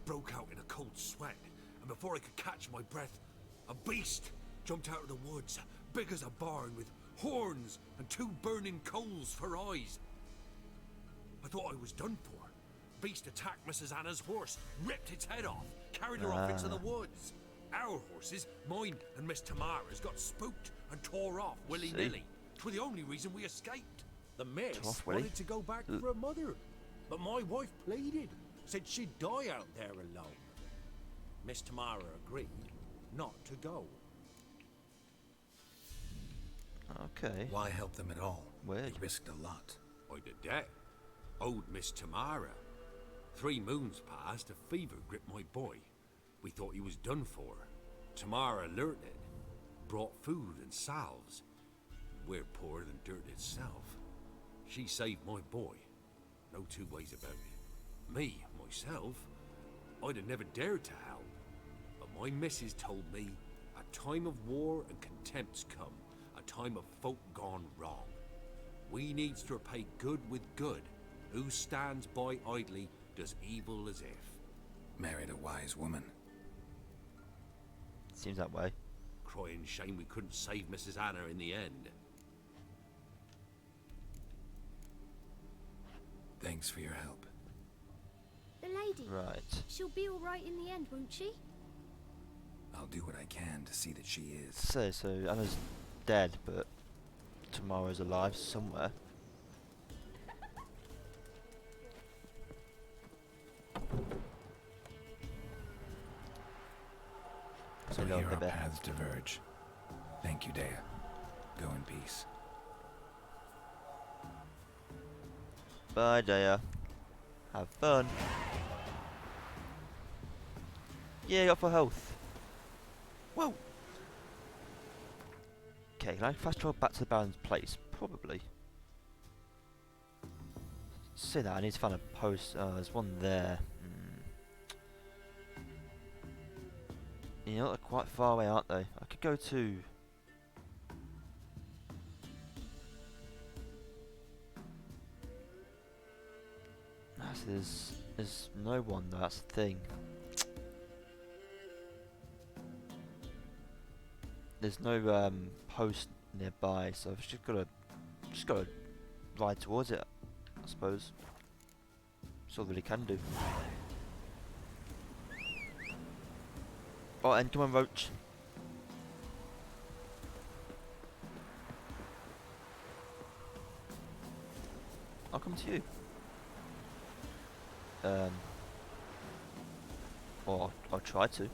Broke out in a cold sweat, and before I could catch my breath, a beast jumped out of the woods, big as a barn, with horns and 2 burning coals for eyes. I thought I was done for. Beast attacked Mrs. Anna's horse, ripped its head off, carried her off into the woods. Our horses, mine and Miss Tamara's, got spooked and tore off willy-nilly. 'Twere the only reason we escaped. The miss Tough, Willie. wanted to go back for her mother, but my wife pleaded, said she'd die out there alone. Miss Tamara agreed not to go. Okay. Why help them at all? Weird. They risked a lot. I'd a debt. Owed Miss Tamara. 3 moons passed, a fever gripped my boy. We thought he was done for. Tamara learnt it. Brought food and salves. We're poorer than dirt itself. She saved my boy. No 2 ways about it. Me, myself, I'd have never dared to help. But my missus told me a time of war and contempt's come. A time of folk gone wrong. We needs to repay good with good. Who stands by idly does evil as if. Married a wise woman. Seems that way. Crying shame we couldn't save Mrs. Anna in the end. Thanks for your help. The lady. Right. She'll be all right in the end, won't she? I'll do what I can to see that she is. So Anna's dead, but Tamara's alive somewhere. So Hello, here our Bebe. paths diverge. Thank you, Dea. Go in peace. Bye, Dea. Have fun. Yeah, got for health. Whoa. Okay, can I fast travel back to the Baron's place? Probably. Say that, I need to find a post. There's one there. You know, they're quite far away, aren't they? I could go to... There's no one though, that's the thing. There's no post nearby, so I've just gotta ride towards it, I suppose. That's all I really can do. Oh, and come on, Roach. I'll come to you. Or I'll try to.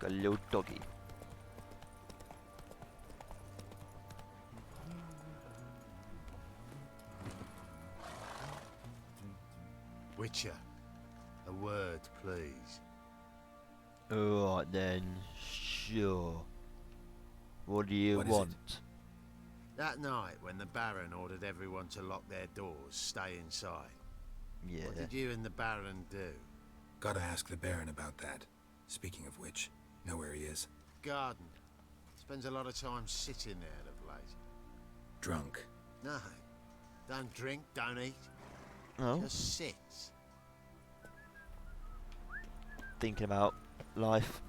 Got a little doggy. Witcher, a word, please. Alright then, sure. What do you What is it? want? That night when the Baron ordered everyone to lock their doors, stay inside. Yeah. What did you and the Baron do? Gotta ask the Baron about that. Speaking of which, know where he is? Garden. Spends a lot of time sitting there of late. Drunk. No. Don't drink, don't eat. Oh, Just sits. thinking about life.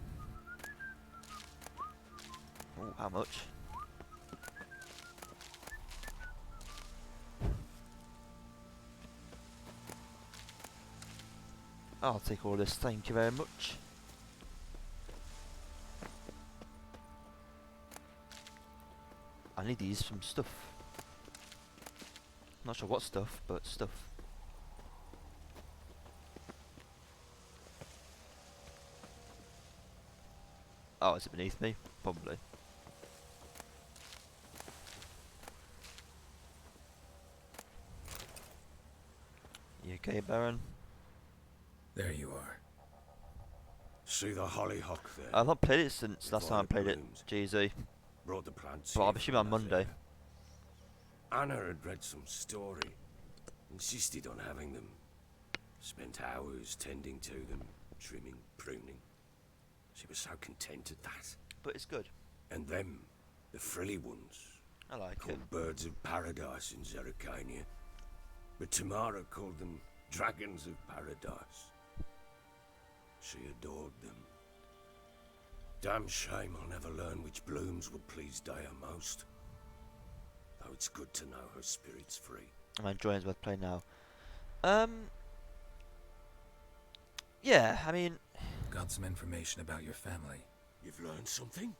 Oh, how much? I'll take all this, thank you very much. I need these from stuff. Not sure what stuff, but stuff. Oh, is it beneath me? Probably. You okay, Baron? There you are. See the hollyhock there? I've not played it since last time I Violet played it, blooms. GZ. Brought the plants. But I'll here be from on that Monday. fair. Anna had read some story. Insisted on having them. Spent hours tending to them, trimming, pruning. She was so content at that. But it's good. And them, the frilly ones, I like it. called birds of paradise in Zerrikania. But Tamara called them dragons of paradise. She adored them. Damn shame I'll never learn which blooms would please Dea most. Though it's good to know her spirit's free. I'm enjoying it worth playing now. Yeah, I mean, Got some information about your family. You've learned something?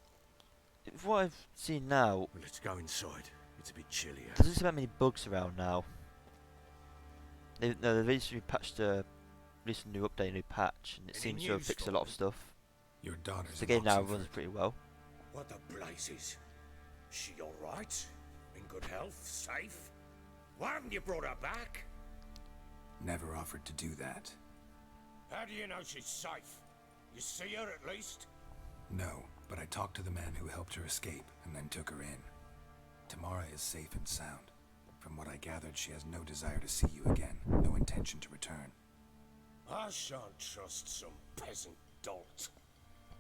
what I've seen now, Well, let's go inside. It's a bit chilly out. there doesn't seem that many bugs around now. No, they've recently patched released a new update, a new patch, and it Any seems to have news fixed a for lot of me? stuff. Your daughter's The in game now Oxenford. runs pretty well. What the blazes? She alright? In good health? Safe? Why haven't you brought her back? Never offered to do that. How do you know she's safe? You see her at least? No, but I talked to the man who helped her escape and then took her in. Tamara is safe and sound. From what I gathered, she has no desire to see you again, no intention to return. I shan't trust some peasant dolt.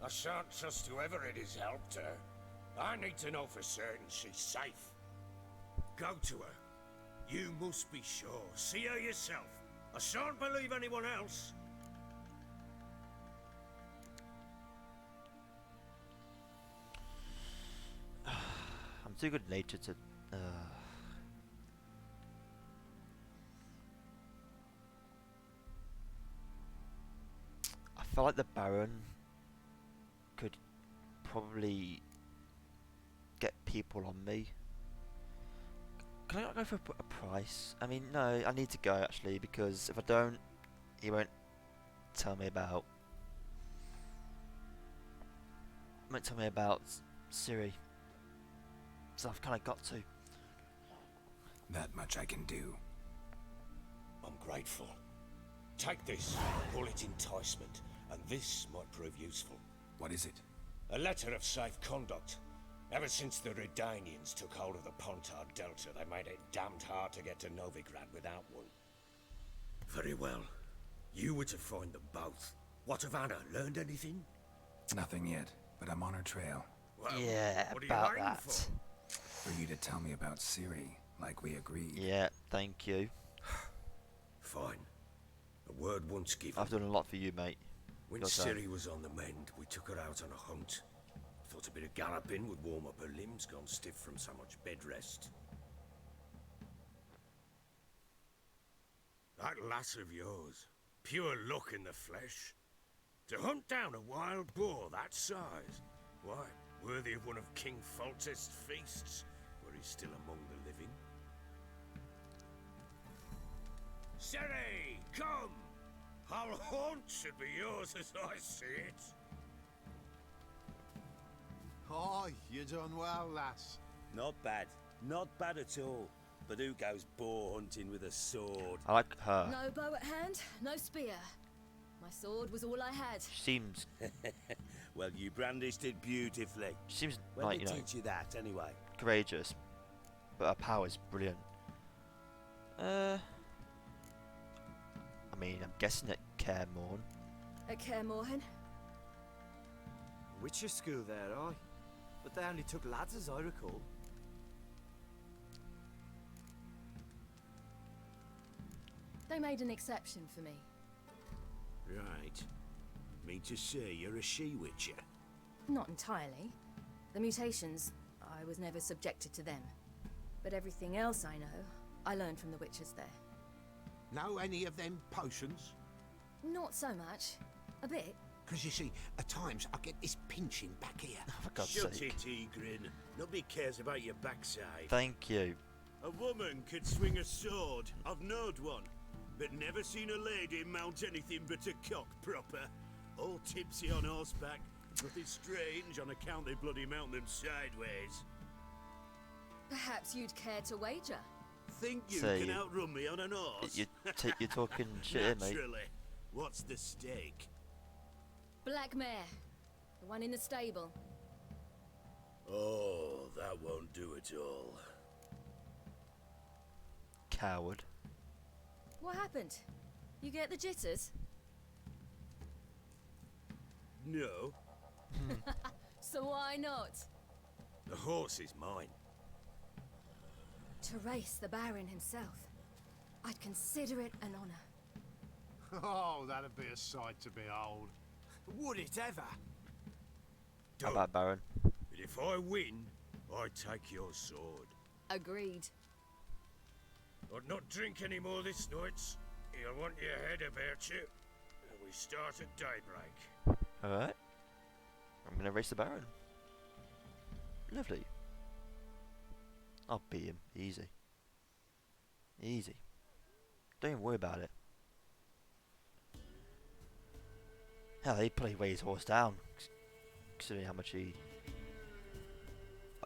I shan't trust whoever it is helped her. I need to know for certain she's safe. Go to her. You must be sure. See her yourself. I shan't believe anyone else. I'm too good natured to. I feel like the Baron could probably get people on me. Can I not go for a price? I mean, no, I need to go actually, because if I don't, he won't tell me about. Won't tell me about Ciri. So I've kind of got to. That much I can do. I'm grateful. Take this. Call it enticement. And this might prove useful. What is it? A letter of safe conduct. Ever since the Redanians took hold of the Pontard Delta, they made it damned hard to get to Novigrad without one. Very well. You were to find them both. What of Anna? Learned anything? Nothing yet, but I'm on her trail. Well, Yeah, what are about you waiting that. for? For you to tell me about Ciri, like we agreed. Yeah, thank you. Fine. A word once given. I've done a lot for you, mate. When Your turn. Ciri was on the mend, we took her out on a hunt. Thought a bit of galloping would warm up her limbs, gone stiff from so much bed rest. That lass of yours, pure luck in the flesh. To hunt down a wild boar that size, why, worthy of one of King Foltest's feasts, where he's still among the living. Ciri, come! Our haunt should be yours as I see it. Aye, you done well, lass. Not bad. Not bad at all. But who goes boar hunting with a sword? I like her. No bow at hand, no spear. My sword was all I had. She seems Well, you brandished it beautifully. When like, they you know, teach you that, anyway? courageous, but her power is brilliant. I mean, I'm guessing at Kaer Morhen. At Kaer Morhen? Witcher school there, aye. But they only took lads as I recall. They made an exception for me. Right. Mean to say you're a she-witcher? Not entirely. The mutations, I was never subjected to them. But everything else I know, I learned from the witches there. Know any of them potions? Not so much. A bit. Because you see, at times I get this pinching back here. For God's Shut sake. it, Egrin. Nobody cares about your backside. Thank you. A woman could swing a sword. I've knowed one. But never seen a lady mount anything but a cock proper. All tipsy on horseback. Nothing strange on account they bloody mount them sideways. Perhaps you'd care to wager? Think you Say can you- outrun me on an horse? You're talking shit here, mate. Naturally. What's the stake? Black mare. The one in the stable. Oh, that won't do it all. Coward. What happened? You get the jitters? No, So why not? the horse is mine. To race the Baron himself. I'd consider it an honor. Oh, that'd be a sight to behold. Would it ever? How about Baron? But if I win, I take your sword. Agreed. I'd not drink any more this night. You'll want your head about you. And we start at daybreak. Alright. I'm gonna race the Baron. Lovely. I'll beat him. Easy. Easy. Don't even worry about it. Hell, he probably weigh his horse down. Considering how much he...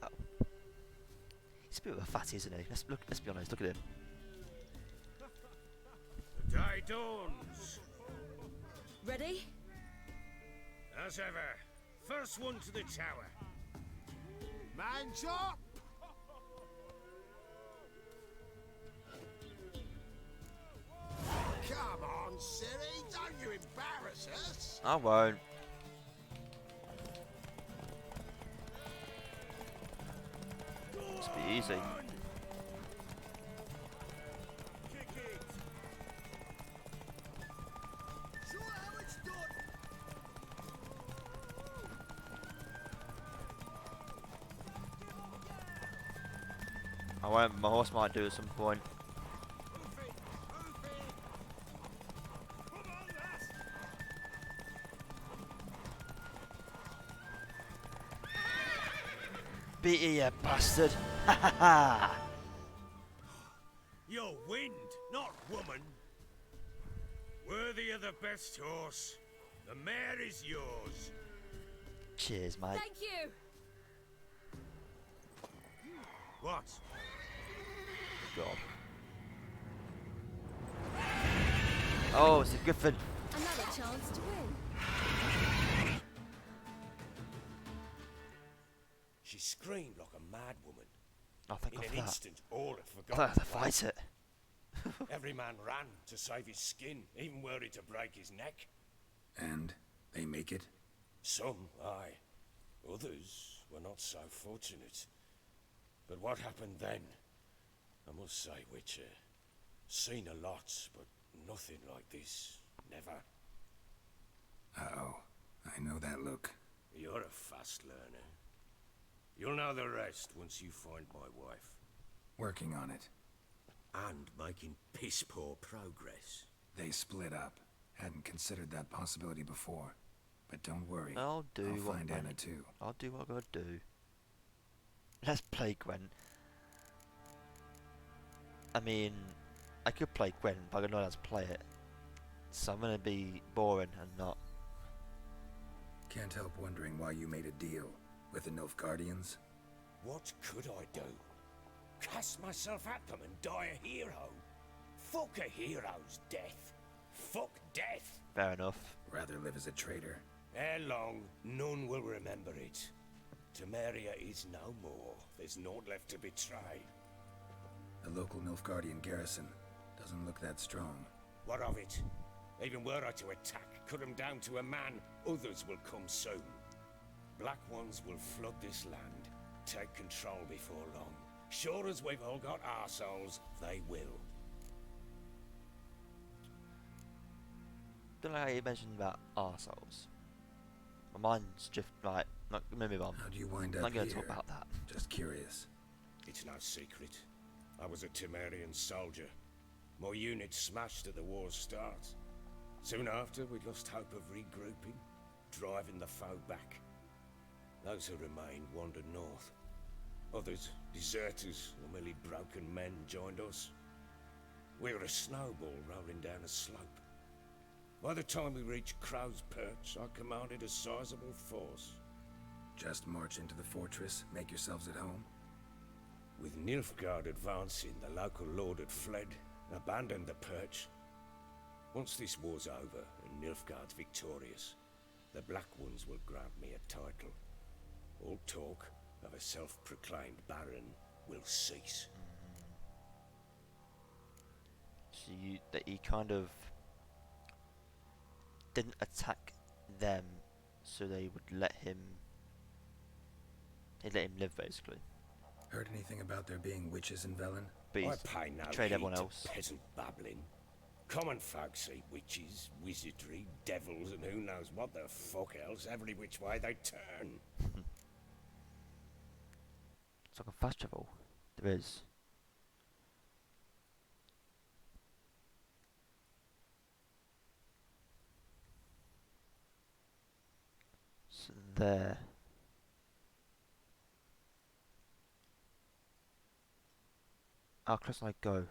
Wow. He's a bit of a fatty, isn't he? Let's be honest, look at him. The day dawns. Ready? As ever, first one to the tower. Man's up! Come on, Ciri, don't you embarrass us! I won't. Just be easy. Kick it. Sure how it's done! I won't. My horse might do at some point. Beat you, you bastard! Ha ha ha! You're wind, not woman. Worthy of the best horse. The mare is yours. Cheers, mate. Thank you! What? God. Oh, it's a Griffin. Another chance to win. She screamed like a mad woman. Oh, thank In God an for that. instant, all had I forgotten. thought I had to the plan. fight it. Every man ran to save his skin, even were it to break his neck. And they make it? Some, aye. Others were not so fortunate. But what happened then? I must say, Witcher, seen a lot, but nothing like this. Never. Uh-oh. I know that look. You're a fast learner. You'll know the rest once you find my wife. Working on it. And making piss-poor progress. They split up. Hadn't considered that possibility before. But don't worry. I'll do I'll what find I- Anna too. I'll do what I gotta do. Let's play Gwen. I mean, I could play Gwen, but I don't know how to play it. So I'm gonna be boring and not. Can't help wondering why you made a deal. With the Nilfgaardians? What could I do? Cast myself at them and die a hero? Fuck a hero's death. Fuck death. Fair enough. Rather live as a traitor. Ere long, none will remember it. Temeria is no more. There's naught left to betray. The local Nilfgaardian garrison doesn't look that strong. What of it? Even were I to attack, cut them down to a man, others will come soon. Black ones will flood this land, take control before long. Sure as we've all got arseholes, they will. Don't know how you mentioned about arseholes. My mind's just like, not gonna move on. How do you wind I'm up not gonna here? talk about that. Just curious. It's no secret. I was a Temerian soldier. My unit smashed at the war's start. Soon after, we lost hope of regrouping, driving the foe back. Those who remained wandered north. Others, deserters or merely broken men, joined us. We were a snowball rolling down a slope. By the time we reached Crow's Perch, I commanded a sizable force. Just march into the fortress, make yourselves at home? With Nilfgaard advancing, the local lord had fled, abandoned the perch. Once this war's over and Nilfgaard's victorious, the Black Ones will grant me a title. All talk of a self-proclaimed baron will cease. So he kind of didn't attack them, so they would let him. They'd let him live, basically. Heard anything about there being witches in Velen? But I he's pay no betrayed heed everyone to else. peasant babbling. Common folk see witches, wizardry, devils, and who knows what the fuck else every which way they turn. It's like a fast travel. There is. So there. How close can I go?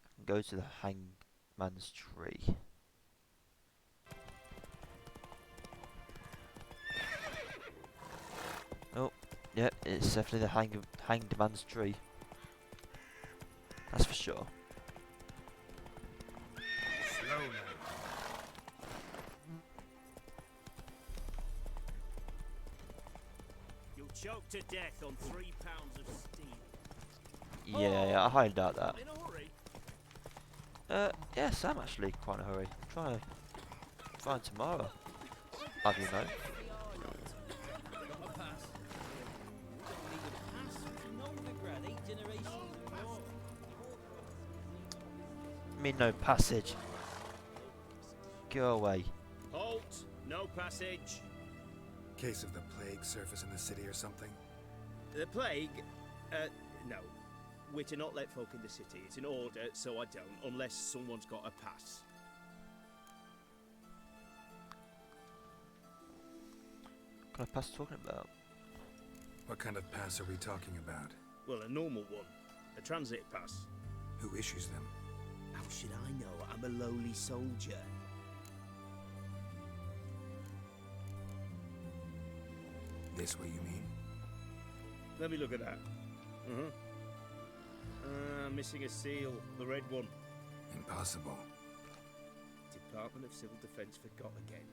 I can go to the hangman's tree. Oh, yeah, it's definitely the hanged man's tree. That's for sure. Slow now. You'll choke to death on 3 pounds of steel. Yeah, I highly doubt that. I'm in a hurry. Yes, I'm actually quite in a hurry. I'm trying tomorrow. Have you know? Got my pass. Don't need a pass to Novigrad, 8 generations of war. I mean, no passage. Go away. Halt! No passage. Case of the plague surface in the city or something? The plague? No. We're to not let folk in the city. It's an order, so I don't, unless someone's got a pass. What kind of pass talking about? What kind of pass are we talking about? Well, a normal one. A transit pass. Who issues them? How should I know? I'm a lowly soldier. This what you mean? Let me look at that. Missing a seal. The red one. Impossible. Department of Civil Defence forgot again.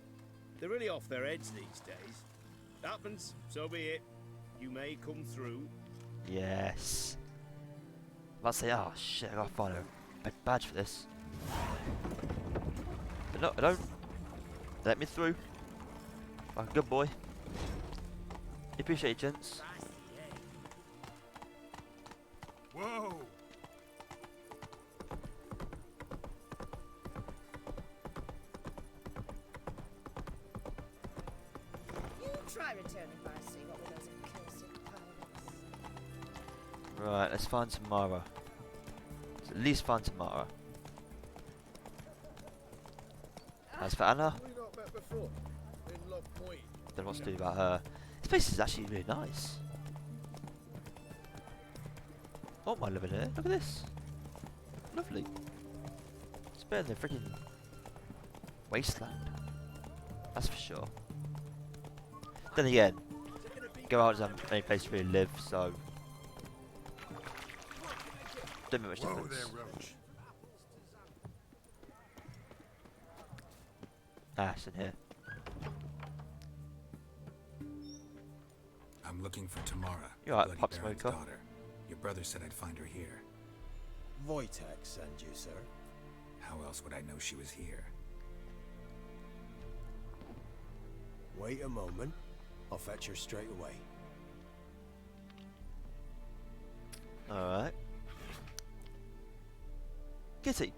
They're really off their heads these days. Happens, so be it. You may come through. Yes. I'm about to say, oh shit, I gotta find a badge for this. But no, I don't. Let me through. Like a good boy. Appreciate it, gents. Whoa! You try returning by sea. What were those accursed pirates? Right, let's find Tamara. Let's at least find Tamara. As for Anna, We not met before. In Lock Point. don't know what to do about her. This place is actually really nice. Oh my, living here. Look at this. Lovely. It's better than freaking wasteland. That's for sure. Then again, Geralt doesn't have any place to really live, so don't make much Whoa difference. there, Roach. Ah, it's in here. I'm looking for Tamara, You alright, Bloody Pop Baron's Smoker? daughter. Your brother said I'd find her here. Wojtek send you, sir. How else would I know she was here? Wait a moment. I'll fetch her straight away. Alright. Kitty.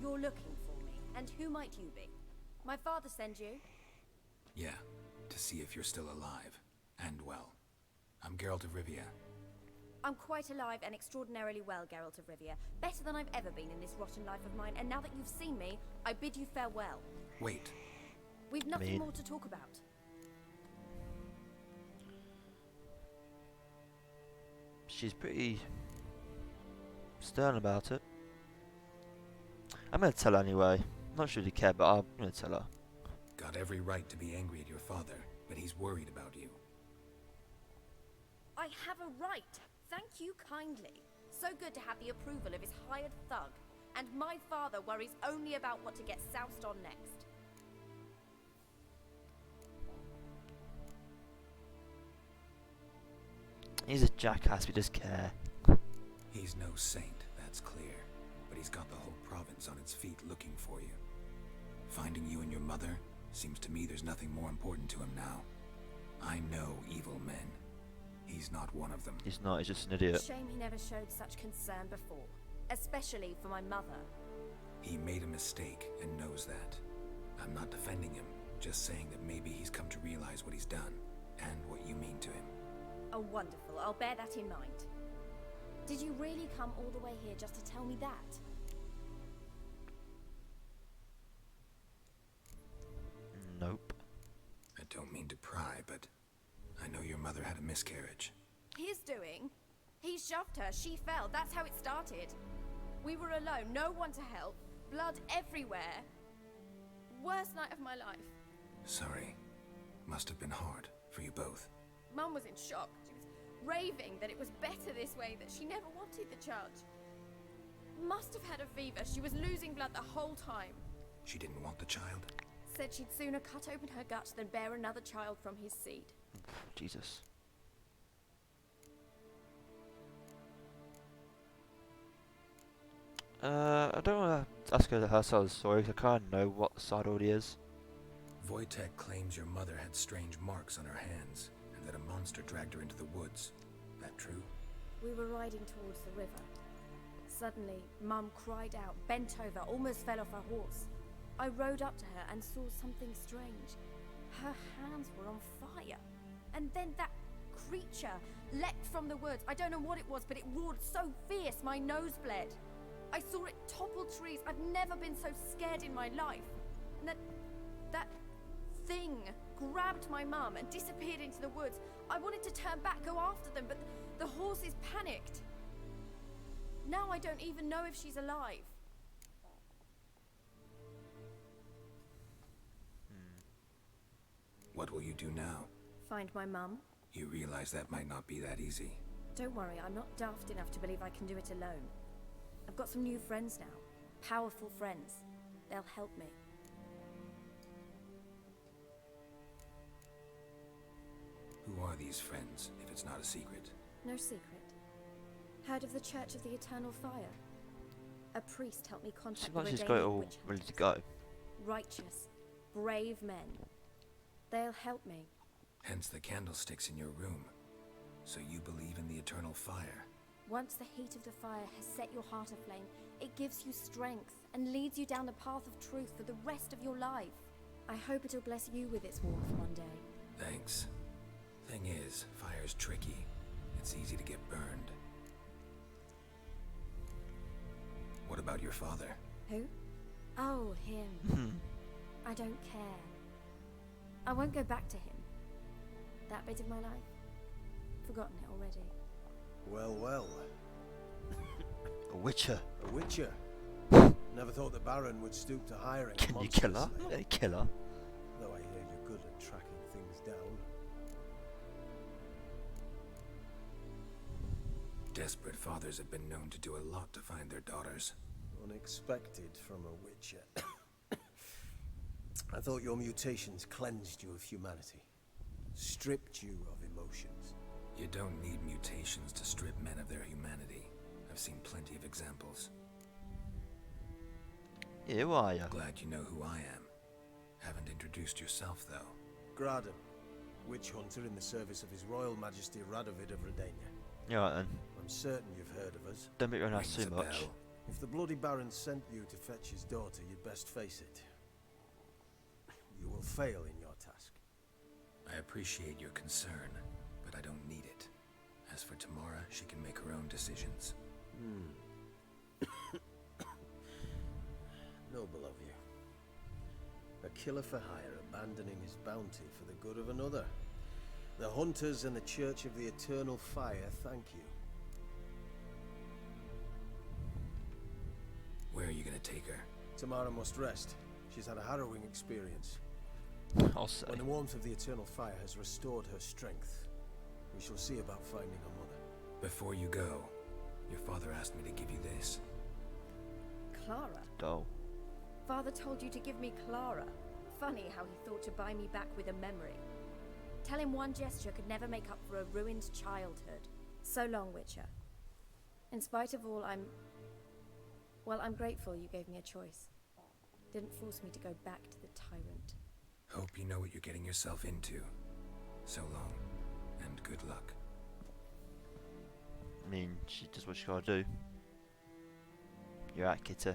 You're looking for me, and who might you be? My father send you? Yeah, to see if you're still alive. And well. I'm Geralt of Rivia. I'm quite alive and extraordinarily well, Geralt of Rivia. Better than I've ever been in this rotten life of mine, and now that you've seen me, I bid you farewell. Wait. We've nothing more to talk about. She's pretty stern about it. I'm gonna tell her anyway. Not sure if you care, but I'm gonna tell her. Got every right to be angry at your father, but he's worried about you. I have a right. Thank you kindly. So good to have the approval of his hired thug. And my father worries only about what to get soused on next. He's a jackass, we just care. He's no saint, that's clear. But he's got the whole province on its feet looking for you. Finding you and your mother, seems to me there's nothing more important to him now. I know evil men. He's not one of them. He's not, he's just an idiot. Shame he never showed such concern before. Especially for my mother. He made a mistake and knows that. I'm not defending him, just saying that maybe he's come to realize what he's done, and what you mean to him. Oh, wonderful. I'll bear that in mind. Did you really come all the way here just to tell me that? Nope. I don't mean to pry, but I know your mother had a miscarriage. His doing? He shoved her, she fell, that's how it started. We were alone, no one to help, blood everywhere. Worst night of my life. Sorry. Must have been hard for you both. Mum was in shock. She was raving that it was better this way, that she never wanted the child. Must have had a fever, she was losing blood the whole time. She didn't want the child? Said she'd sooner cut open her guts than bear another child from his seed. Jesus. I don't want to ask her her side of the story because I kind of know what the side already is. Wojtek claims your mother had strange marks on her hands, and that a monster dragged her into the woods. That true? We were riding towards the river. Suddenly, Mum cried out, bent over, almost fell off her horse. I rode up to her and saw something strange. Her hands were on fire. And then that creature leapt from the woods. I don't know what it was, but it roared so fierce my nose bled. I saw it topple trees. I've never been so scared in my life. And that thing grabbed my mum and disappeared into the woods. I wanted to turn back, go after them, but the horses panicked. Now I don't even know if she's alive. What will you do now? Find my mum. You realize that might not be that easy. Don't worry, I'm not daft enough to believe I can do it alone. I've got some new friends now. Powerful friends. They'll help me. Who are these friends, if it's not a secret? No secret. Heard of the Church of the Eternal Fire? A priest helped me contact Seems like the she's got it Redanian all witch ready to hunters. go. Righteous, brave men. They'll help me. Hence the candlesticks in your room. So you believe in the eternal fire? Once the heat of the fire has set your heart aflame, it gives you strength and leads you down the path of truth for the rest of your life. I hope it'll bless you with its warmth one day. Thanks. Thing is, fire's tricky. It's easy to get burned. What about your father? Who? Oh, him. I don't care. I won't go back to him. That bit of my life? Forgotten it already. Well, well. A witcher. A witcher. Never thought the Baron would stoop to hiring. Can you kill her? I'm not gonna kill her. Though I hear you're good at tracking things down. Desperate fathers have been known to do a lot to find their daughters. Unexpected from a witcher. I thought your mutations cleansed you of humanity. Stripped you of emotions. You don't need mutations to strip men of their humanity. I've seen plenty of examples. Who are you? Glad you know who I am. Haven't introduced yourself, though. Graden, witch hunter in the service of His Royal Majesty Radovid of Redania. You alright then? I'm certain you've heard of us. Don't make your eyes Rings too a much. bell. If the Bloody Baron sent you to fetch his daughter, you'd best face it. You will fail in your task. I appreciate your concern, but I don't need it. As for Tamara, she can make her own decisions. Noble of you. A killer for hire abandoning his bounty for the good of another. The hunters and the Church of the Eternal Fire thank you. Where are you gonna take her? Tamara must rest. She's had a harrowing experience. I'll say. When the warmth of the Eternal Fire has restored her strength, we shall see about finding her mother. Before you go, your father asked me to give you this. Clara? Doll. Father told you to give me Clara. Funny how he thought to buy me back with a memory. Tell him one gesture could never make up for a ruined childhood. So long, Witcher. In spite of all, I'm grateful you gave me a choice. Didn't force me to go back to the tyrant. Hope you know what you're getting yourself into. So long, and good luck. I mean, she does what she gotta do. You're right, Kitty.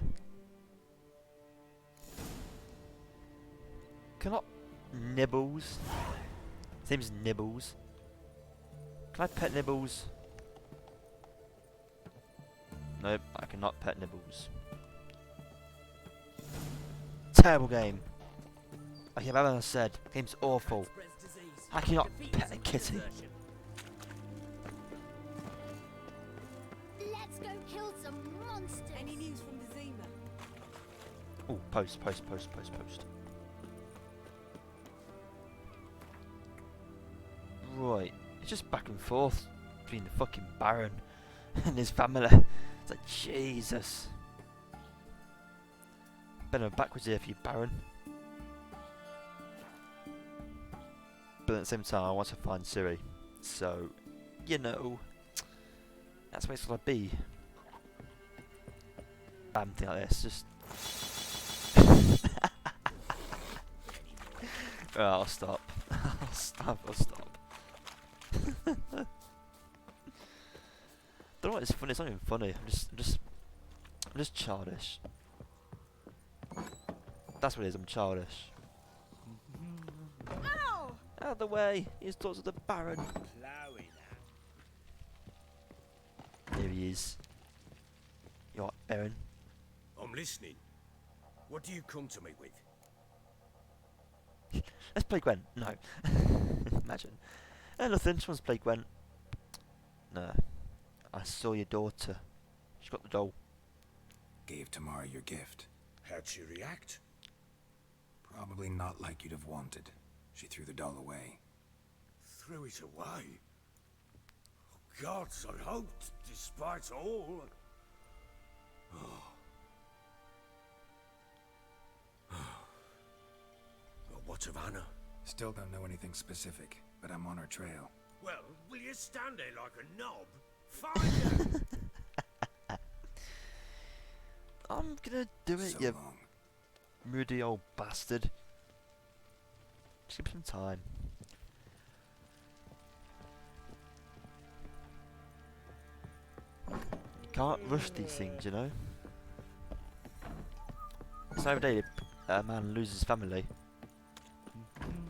Can I... Nibbles? His name's Nibbles. Can I pet Nibbles? Nope, I cannot pet Nibbles. Terrible game. Like I said, game's awful. I cannot pet a kitty. Let's go kill some monsters. Any news from the Zima? Oh, post. Right, it's just back and forth between the fucking Baron and his family. It's like, Jesus. Been backwards here for you, Baron. But at the same time, I want to find Ciri. So, you know, that's where it's gotta be. Bam, thing like this, just... Right, I'll stop. I'll stop. Don't know what it's funny. It's not even funny. I'm just childish. That's what it is. I'm childish. Ow! Out of the way. He's talks to the Baron. Plowing Here he is. You alright, Baron? I'm listening. What do you come to me with? Let's play Gwen. No. Imagine. Nothing. Just wants to play Gwen. No. I saw your daughter. She got the doll. Gave Tamara your gift. How'd she react? Probably not like you'd have wanted. She threw the doll away. Threw it away? Oh, gods, I hoped, despite all... Well, what of Anna? Still don't know anything specific, but I'm on her trail. Well, will you stand there like a knob? Find her! I'm gonna do it, So you long. moody old bastard. Just give me some time. Can't rush these things, you know. It's every day a man loses family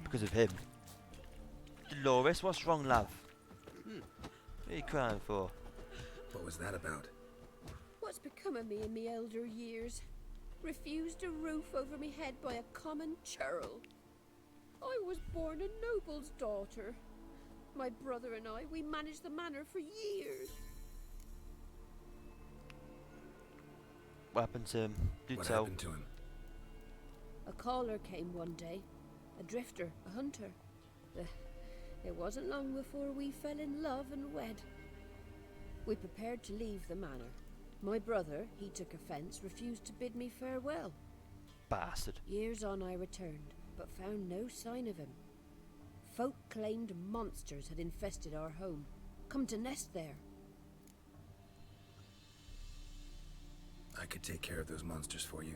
because of him. Dolores, what's wrong, love? What are you crying for? What was that about? What's become of me in me elder years? Refused a roof over me head by a common churl. I was born a noble's daughter. My brother and I, we managed the manor for years. What happened to him? Do What tell. happened to him? A caller came one day. A drifter, a hunter. It wasn't long before we fell in love and wed. We prepared to leave the manor. My brother, he took offence, refused to bid me farewell. Bastard. Years on I returned, but found no sign of him. Folk claimed monsters had infested our home, come to nest there. I could take care of those monsters for you.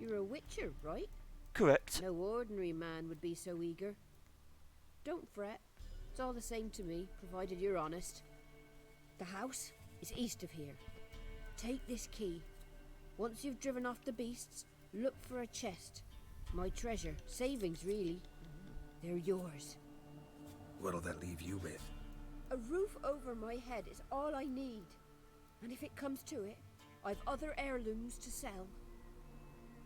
You're a witcher, right? Correct. No ordinary man would be so eager. Don't fret. It's all the same to me, provided you're honest. The house is east of here. Take this key. Once you've driven off the beasts, look for a chest. My treasure, savings really. They're yours. What'll that leave you with? A roof over my head is all I need. And if it comes to it, I've other heirlooms to sell.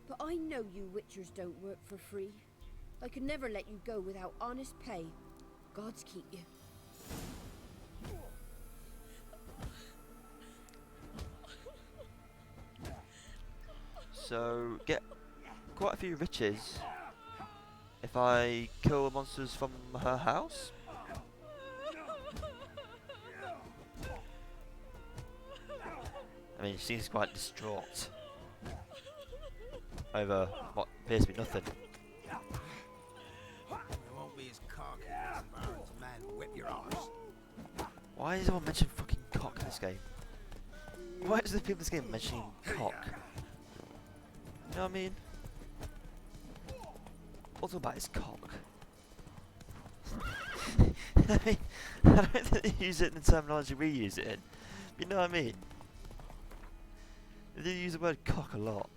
But I know you witchers don't work for free. I could never let you go without honest pay. Gods keep you. So, get quite a few riches if I kill monsters from her house. I mean, she seems quite distraught over what appears to be nothing. It won't be as cocky as a man will whip your arse. Why does everyone mention fucking cock in this game? Why is the people in this game mentioning cock? You know what I mean? What's all about is cock? I mean, I don't think they use it in the terminology we use it in. You know what I mean? They do use the word cock a lot.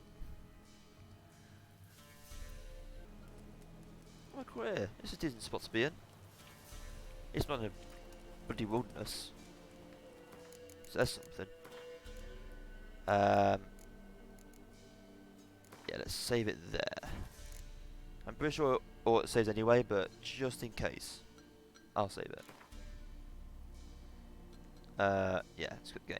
My career. It's a decent spot to be in. It's not in a bloody wilderness. So that's something. Yeah, let's save it there. I'm pretty sure it saves anyway, but just in case, I'll save it. Yeah, it's a good game.